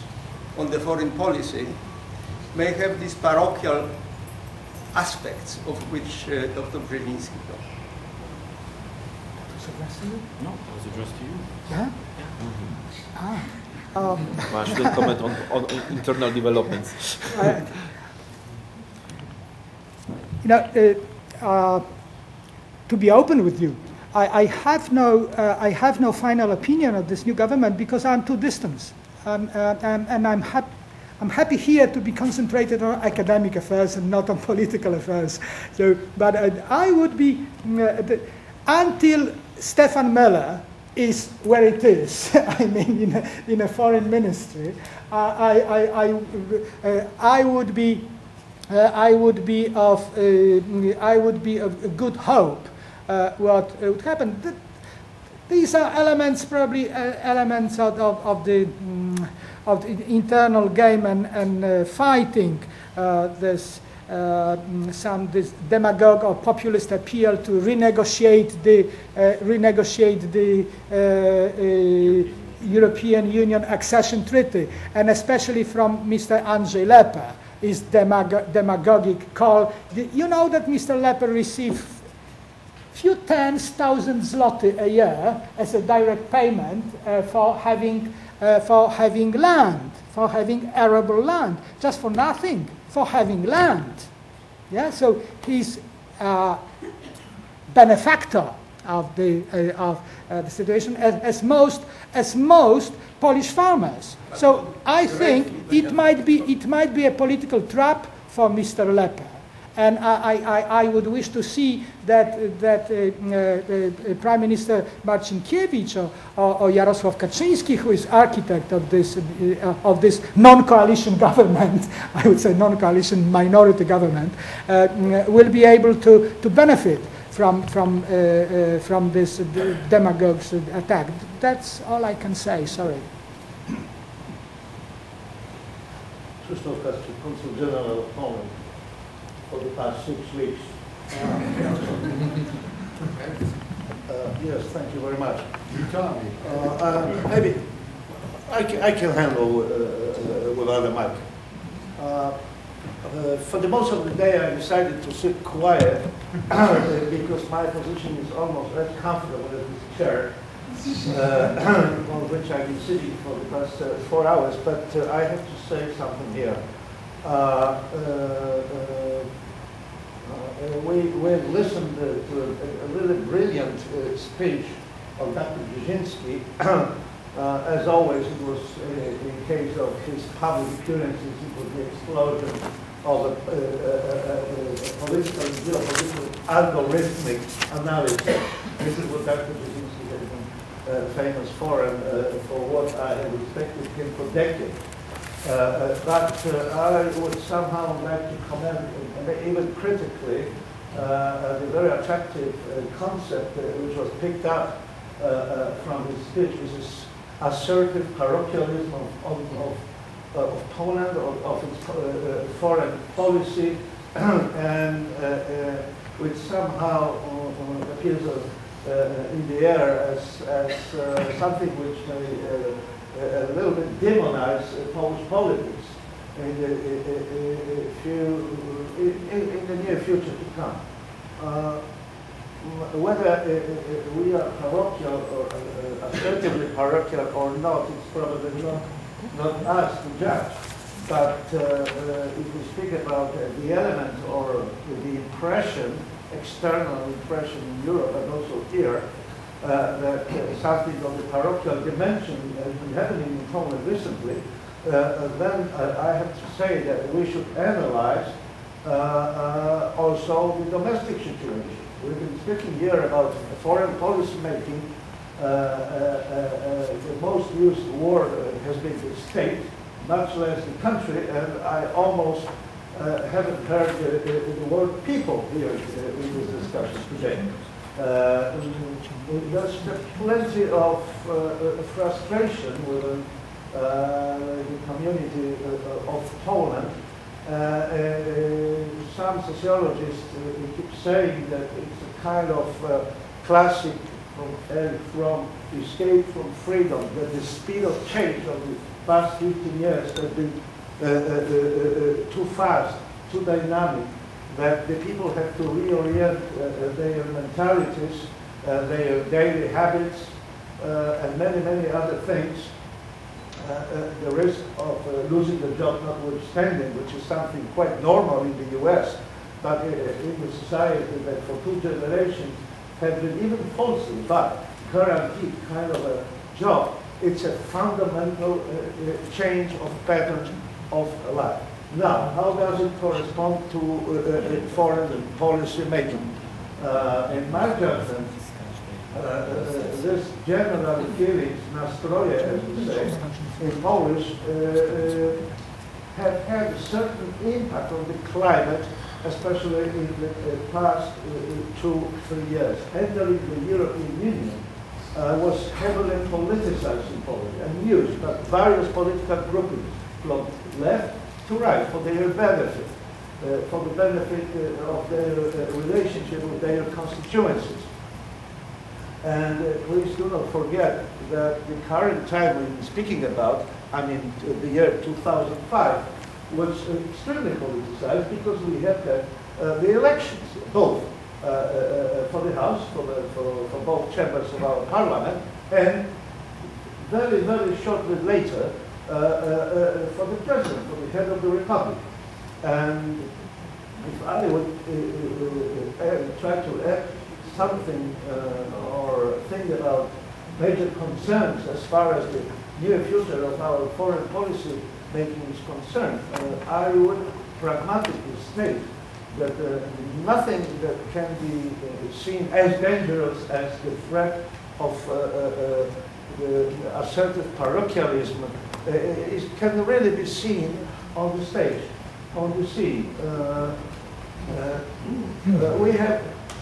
on the foreign policy may have these parochial aspects of which Dr. Brzezinski talked. No, it was addressed to you. Yeah? I shouldn't comment on internal developments. To be open with you, I have no final opinion of this new government, because I'm too distant, and I'm happy here to be concentrated on academic affairs and not on political affairs. So, but I would be until Stefan Meller is where it is. I mean, in a foreign ministry, I would be I would be of good hope what would happen. These are elements, probably elements of the internal game and fighting. This demagogue or populist appeal to renegotiate the European Union accession treaty, and especially from Mr. Andrzej Leper, is demagogic call. You know that Mr. Leper received few tens thousand zloty a year as a direct payment for having land, for having arable land, just for nothing, for having land. Yeah, so he's benefactor of the situation as most Polish farmers. So I think it might be a political trap for Mr. Leper. And I would wish to see that Prime Minister Marcinkiewicz or Jarosław Kaczyński, who is architect of this non-coalition government, I would say non-coalition minority government, will be able to benefit from this demagogue's attack. That's all I can say. Sorry. Krzysztof Kastry, Consul General of Poland. For the past 6 weeks. Yes, thank you very much. Maybe I can handle with other mic. For the most of the day, I decided to sit quiet because my position is almost as comfortable as this chair, on which I've been sitting for the past 4 hours. But I have to say something here. We've listened to a really brilliant speech of Dr. Brzezinski. As always, it was in case of his public appearances, it was the explosion of a political and geopolitical algorithmic analysis. This is what Dr. Brzezinski has been famous for, and for what I have respected him for decades. But I would somehow like to comment, even critically, the very attractive concept which was picked up from his speech, which is assertive parochialism of Poland, of its foreign policy, and which somehow appears in the air as something which may a little bit demonize Polish politics in the near future to come. Whether we are parochial or assertively parochial or not, it's probably not us to judge. But if we speak about the element or the impression, external impression in Europe and also here, that something of the parochial dimension has been happening in Poland recently, then I have to say that we should analyze also the domestic situation. We've been speaking here about foreign policy making. The most used word has been the state, much less the country, and I almost haven't heard the word people here in this discussion today. There's plenty of frustration within the community of Poland. Some sociologists keep saying that it's a kind of classic from escape from freedom, that the speed of change of the past 15 years has been too fast, too dynamic, that the people have to reorient their mentalities, their daily habits, and many, many other things. The risk of losing the job notwithstanding, which is something quite normal in the US, but in the society that for 2 generations have been even falsely, but guaranteed kind of a job. It's a fundamental change of pattern of life. Now, how does it correspond to foreign policy making? In my judgment, this general feelings, nastroje, as we say, in Polish, have had a certain impact on the climate, especially in the past 2-3 years. Entering the European Union was heavily politicized in Poland and used by various political groupings from left to right for their benefit, for the benefit of their relationship with their constituencies. And please do not forget that the current time we're speaking about, I mean the year 2005, was extremely politicized because we had the elections, both for the House, for both chambers of our parliament, and very, very shortly later for the president, for the head of the republic. And if I would try to add something or think about major concerns as far as the near future of our foreign policy making is concerned, I would pragmatically state that nothing that can be seen as dangerous as the threat of the assertive parochialism can really be seen on the stage, on the scene.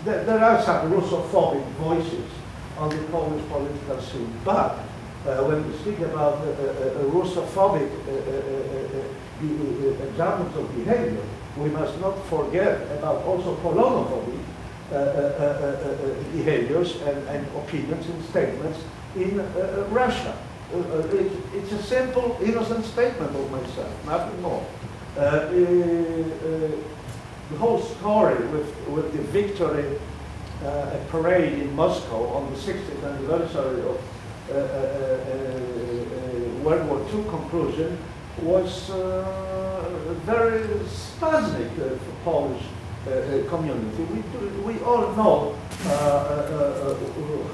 There are some Russophobic voices on the Polish political scene, but when we speak about Russophobic examples of behavior, we must not forget about also Polonophobic behaviors and opinions and statements in Russia. It's a simple, innocent statement of myself, nothing more. The whole story with the victory parade in Moscow on the 60th anniversary of World War II conclusion was very spasmodic for Polish community. We all know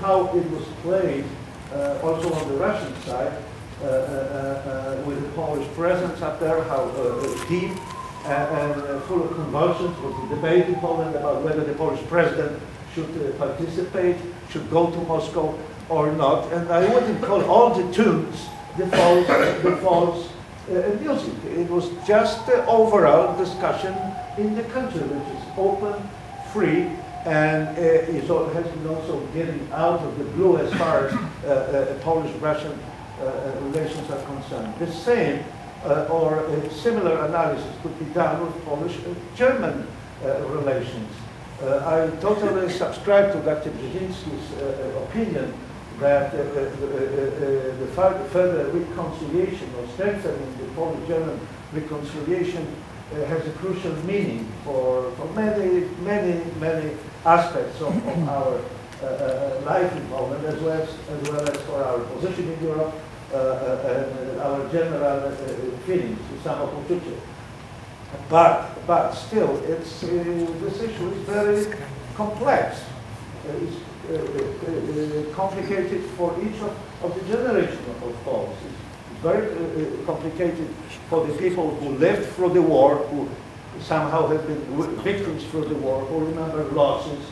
how it was played also on the Russian side with the Polish presence up there, how deep and full of convulsions was the debate in Poland about whether the Polish president should participate, should go to Moscow or not. And I wouldn't call all the tunes the false music. It was just the overall discussion in the country, which is open, free, and has been also getting out of the blue as far as Polish-Russian relations are concerned. The same or a similar analysis could be done with Polish-German relations. I totally subscribe to Dr. Brzezinski's opinion that the further reconciliation or strengthening the Polish-German reconciliation has a crucial meaning for many aspects of our life in Poland, as well as for our position in Europe, and our general feelings, samopoczucie. But still, this issue is very complex. It's complicated for each of the generation of Poles. It's very complicated for the people who lived through the war, who somehow have been victims through the war, who remember losses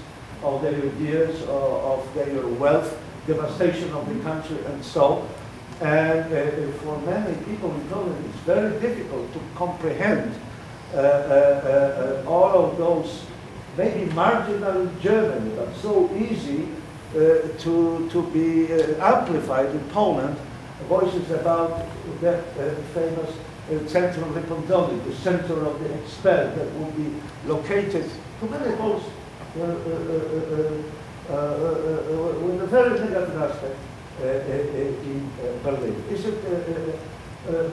of their years, of their wealth, devastation of the country, and so. And for many people in Poland, it's very difficult to comprehend all of those maybe marginal in Germany, but so easy to be amplified in Poland, voices about that famous Centrum Wypomnione, the center of the expel that will be located to many Poles with a very negative aspect in Berlin. Is it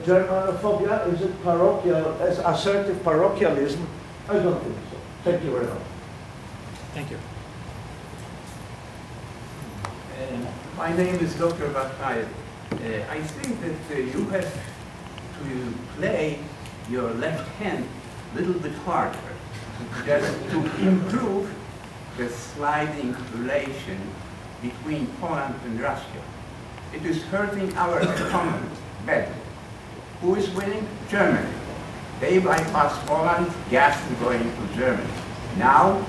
Germanophobia? Is it parochial, as assertive parochialism? I don't think so. Thank you very much. Thank you. My name is Dr. Batkayev. I think that you have to play your left hand a little bit harder, just to improve the sliding relation between Poland and Russia. It is hurting our economy badly. Who is winning? Germany. They bypass Poland, gas is going to Germany. Now,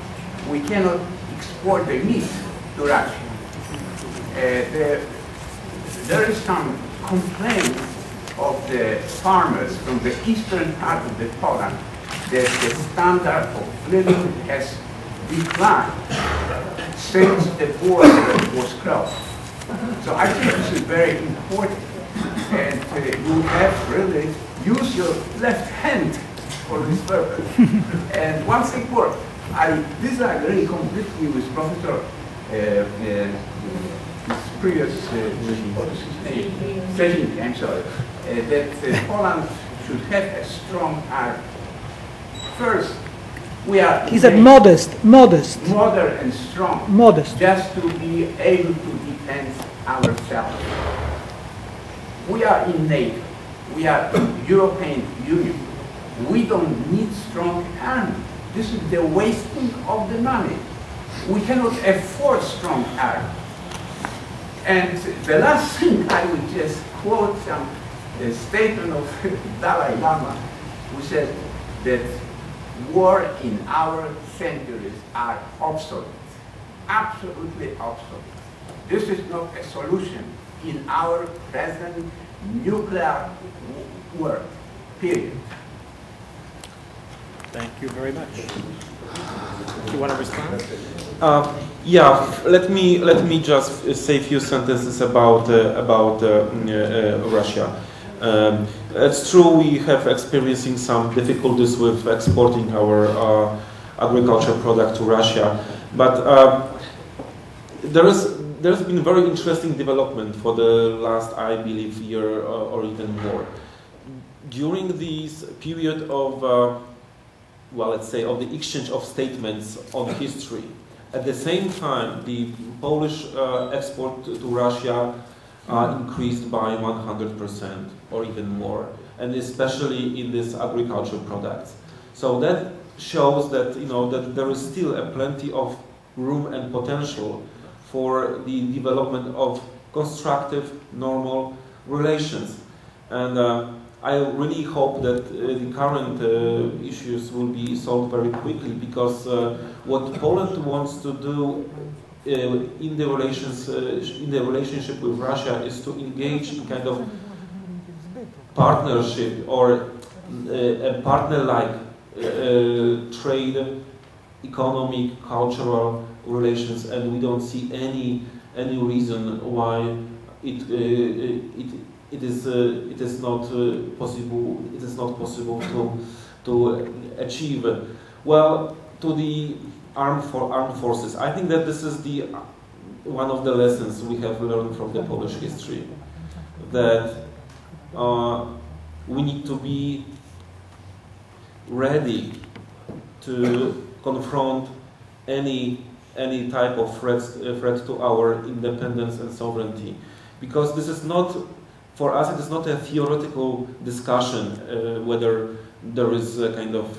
we cannot export the meat to Russia. There is some complaint of the farmers from the eastern part of the Poland that the standard of living has declined since the border was closed. So I think this is very important, and you have really used your left hand for this purpose. And one thing more, I disagree completely with Professor his previous statement, I'm sorry, that Poland should have a strong army. First, we are He said modest, modest, modern and strong, modest. just to be able to defend ourselves. We are in NATO. We are European Union. We don't need strong army. This is the wasting of the money. We cannot afford strong army. And the last thing I would just quote some statement of Dalai Lama, who said that war in our centuries are obsolete, absolutely obsolete. This is not a solution in our present nuclear world, period. Thank you very much. Do you want to respond? Yeah, let me just say a few sentences about Russia. It's true we have experiencing some difficulties with exporting our agricultural product to Russia, but there's been very interesting development for the last, I believe, year or even more. During this period of well, let's say, of the exchange of statements on history. At the same time, the Polish export to Russia increased by 100% or even more, and especially in these agricultural products. So that shows that, you know, that there is still a plenty of room and potential for the development of constructive, normal relations. And I really hope that the current issues will be solved very quickly, because what Poland wants to do in the relationship with Russia is to engage in kind of partnership or a partner-like trade, economic, cultural relations, and we don't see any reason why it is not possible. It is not possible to achieve. Well, to the armed forces, I think that this is one of the lessons we have learned from the Polish history, that we need to be ready to confront any type of threat to our independence and sovereignty, because this is not. For us, it is not a theoretical discussion whether there is a kind of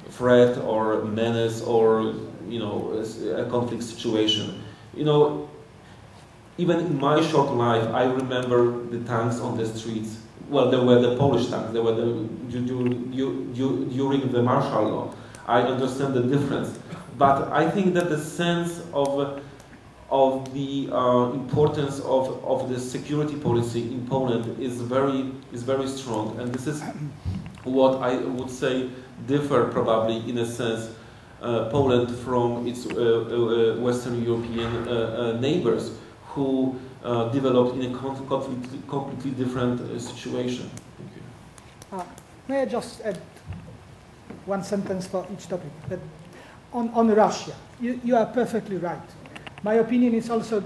threat or menace or, you know, a conflict situation. You know, even in my short life, I remember the tanks on the streets. Well, there were the Polish tanks. There were during the martial law. I understand the difference, but I think that the sense of the importance of the security policy in Poland is very strong, and this is what I would say differ probably in a sense Poland from its Western European neighbors, who developed in a completely different situation. Thank you. May I just add one sentence for each topic? But on Russia, you are perfectly right. My opinion is also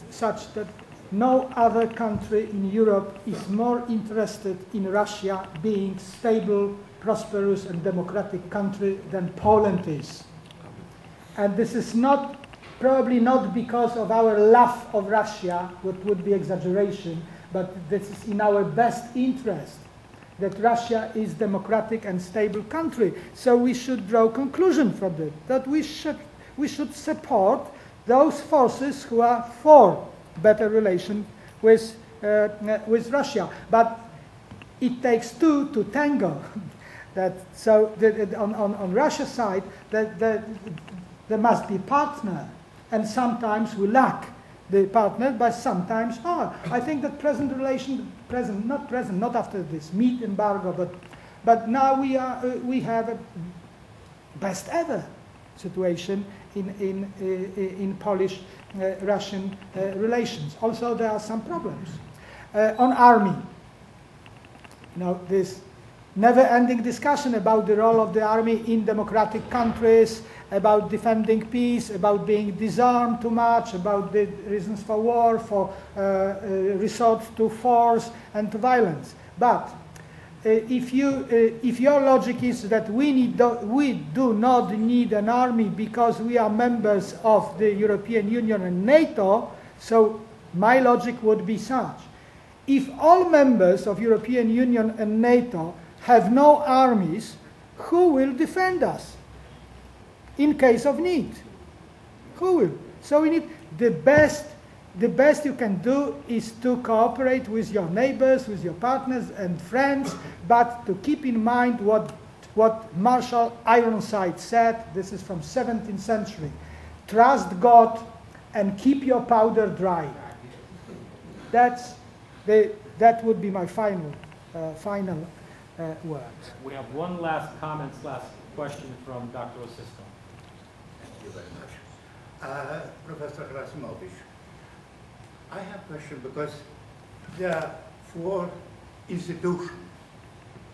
such that no other country in Europe is more interested in Russia being stable, prosperous and democratic country than Poland is. And this is probably not because of our love of Russia, what would be exaggeration, but this is in our best interest that Russia is democratic and stable country. So we should draw conclusion from it, that we should support those forces who are for better relation with Russia. But it takes two to tango. On Russia's side, there must be partner, and sometimes we lack the partner, but sometimes are. I think that not after this meat embargo, but now we have a best ever situation in Polish-Russian relations. Also, there are some problems. On army, this never-ending discussion about the role of the army in democratic countries, about defending peace, about being disarmed too much, about the reasons for war, for resort to force and to violence. But if your logic is that we do not need an army because we are members of the European Union and NATO, so my logic would be such. If all members of European Union and NATO have no armies, who will defend us in case of need? Who will? So we need the best you can do is to cooperate with your neighbors, with your partners and friends, but to keep in mind what Marshal Ironside said. This is from 17th century. Trust God and keep your powder dry. That would be my final word. We have one last comment, last question from Dr. Osisko. Thank you very much. Professor Gerasimovich, I have a question because there are 4 institutions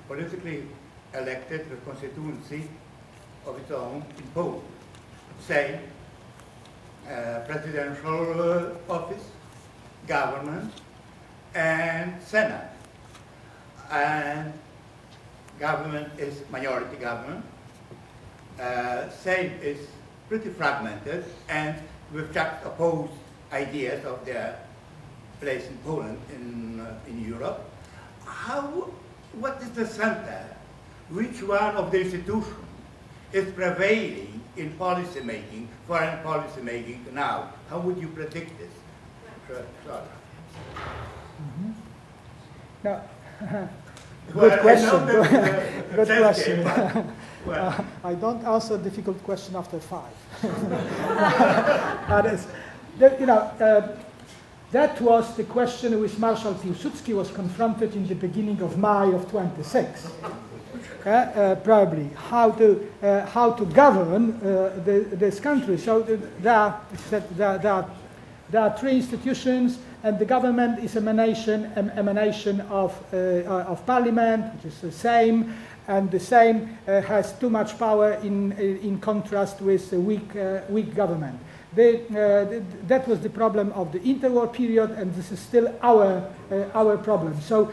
politically elected with constituency of its own in Poland. Say, presidential office, government, and Senate. And government is minority government. Sejm is pretty fragmented and with juxtaposed ideas of their place in Poland, in Europe. What is the center? Which one of the institutions is prevailing in policy making, foreign policy making now? How would you predict this? Now, good question. Good question. I don't answer difficult question after 5. That was the question which Marshal Piłsudski was confronted in the beginning of May of 26. Probably how to govern this country. So there are 3 institutions, and the government is emanation of parliament, which is the same, and the same has too much power in contrast with a weak government. That was the problem of the interwar period, and this is still our problem. So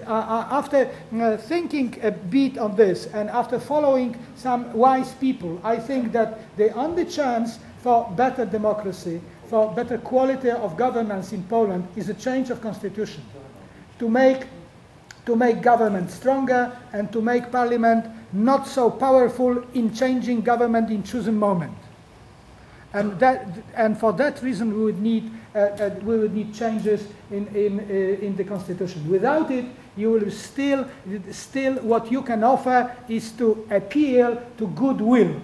after thinking a bit on this, and after following some wise people, I think that the only chance for better democracy, for better quality of governance in Poland, is a change of constitution, to make government stronger and to make parliament not so powerful in changing government in chosen moment. And for that reason, we would need changes in the constitution. Without it, you will still what you can offer is to appeal to goodwill,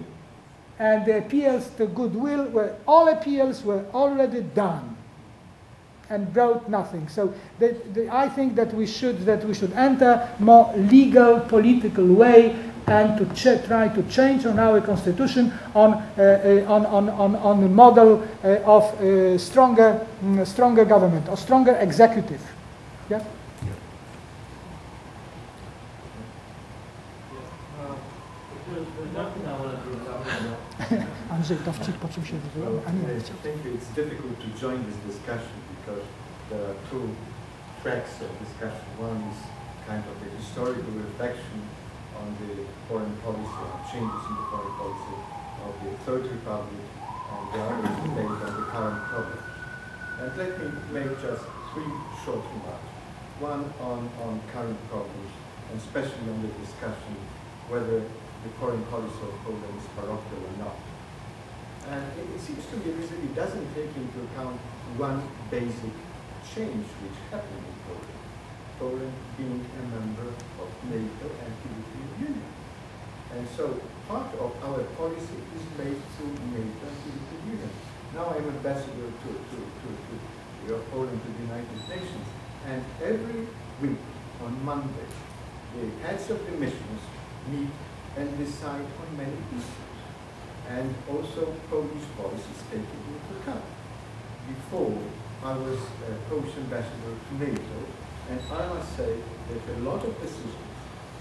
and the appeals to goodwill all appeals were already done and brought nothing. So I think that we should enter more legal political way and to try to change on our constitution on the model of stronger government or stronger executive. Yeah. Andrzej Dowcik, po czym się wywołał? A nie, I think it's difficult to join this discussion because there are 2 tracks of discussion. One is kind of a historical reflection on the foreign policy and changes in the foreign policy of the Third Republic, and the other is based on the current problem. And let me make just 3 short remarks. One on current problems, and especially on the discussion whether the foreign policy of Poland is parochial or not. And it seems to me that it doesn't take into account one basic change which happened in Poland. Poland being a member of NATO and the European Union. And so part of our policy is made through NATO and the European Union. Now I'm ambassador to Poland to the United Nations. And every week on Monday, the heads of the missions meet and decide on many issues. And also Polish policy is taken into account. Before, I was Polish ambassador to NATO, and I must say that a lot of decisions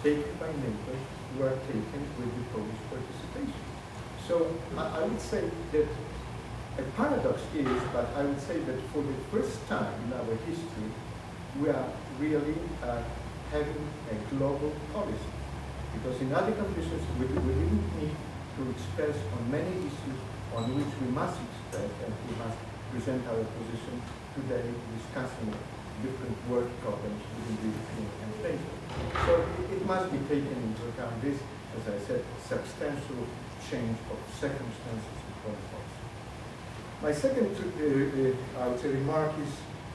taken by NATO were taken with the Polish participation. So I would say that a paradox is, but I would say that for the first time in our history, we are really having a global policy. Because in other conditions, we didn't need to express on many issues on which we must express and we must present our position today discussing different world problems within the European and NATO. So it must be taken into account this, as I said, substantial change of circumstances in foreign policy. My second, I would say, remark is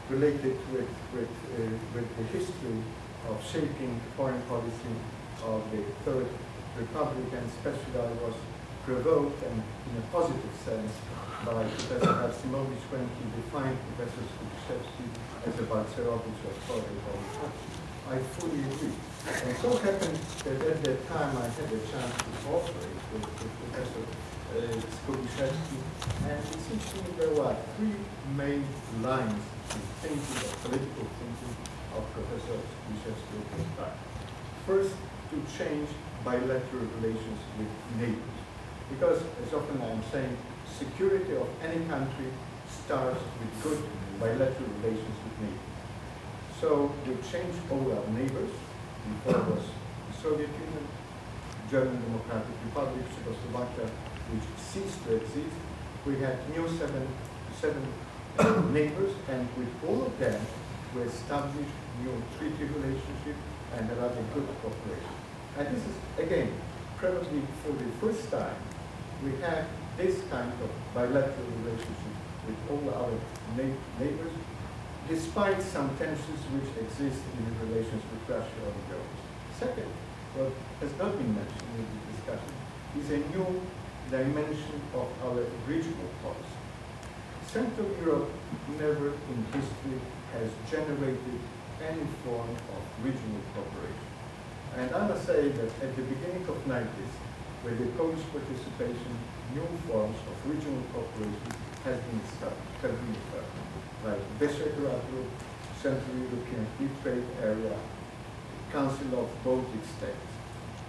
related with the history of shaping foreign policy of the Third Republic, and especially I was provoked and in a positive sense by Professor Harcimowicz when he defined Professor Skubiszewski as a Balcerowicz of Soviet Polish. I fully agree. And so happened that at that time I had a chance to cooperate with Professor Skubiszewski, and it seems to me there were three main lines in thinking, of political thinking, of Professor Skubiszewski at that time. First, to change bilateral relations with neighbors. Because, as often I'm saying, security of any country starts with good bilateral relations with neighbors. So we changed all our neighbors. Before it was the Soviet Union, German Democratic Republic, Czechoslovakia, which ceased to exist. We had new seven neighbors, and with all of them, we established new treaty relationship and a rather good cooperation. And this is, again, probably for the first time, we have this kind of bilateral relationship with all our neighbors, despite some tensions which exist in the relations with Russia or Belarus. Second, what has not been mentioned in the discussion, is a new dimension of our regional policy. Central Europe never in history has generated any form of regional cooperation. And I must say that at the beginning of the 90s, with the Polish participation, new forms of regional cooperation has been established, like Visegrad Group, Central European Free Trade Area, Council of Baltic States.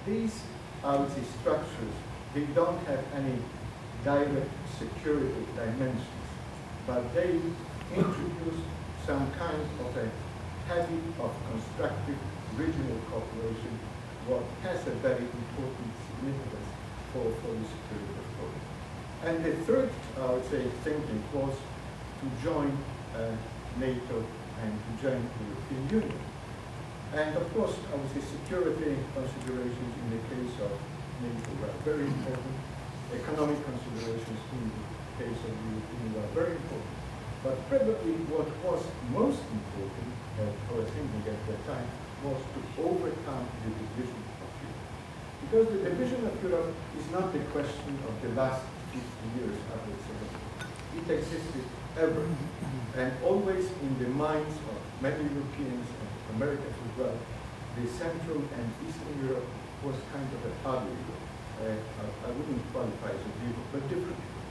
These, I would say, structures, they don't have any direct security dimensions, but they introduce some kind of a habit of constructive regional cooperation, what has a very important significance for the security of Poland. And the third, I would say, thinking was to join NATO and to join the European Union. And of course, I would say security considerations in the case of NATO were very important. Economic considerations in the case of the European Union were very important. But probably what was most important for thinking at that time was to overcome the division of Europe. Because the division of Europe is not the question of the last 50 years after the Second World War. It existed ever, and always in the minds of many Europeans and Americans as well, the Central and Eastern Europe was kind of a other Europe. I wouldn't qualify as a Europe, but different Europe.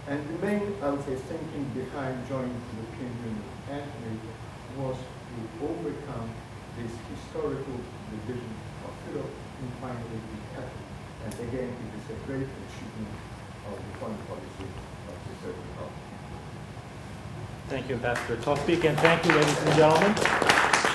And the main, I would say, thinking behind joining the European Union and NATO was to overcome this historical division of Europe and finally be happy. And again, it is a great achievement of the foreign policy of the Third Republic. Thank you, Ambassador Topic, and thank you, ladies and gentlemen.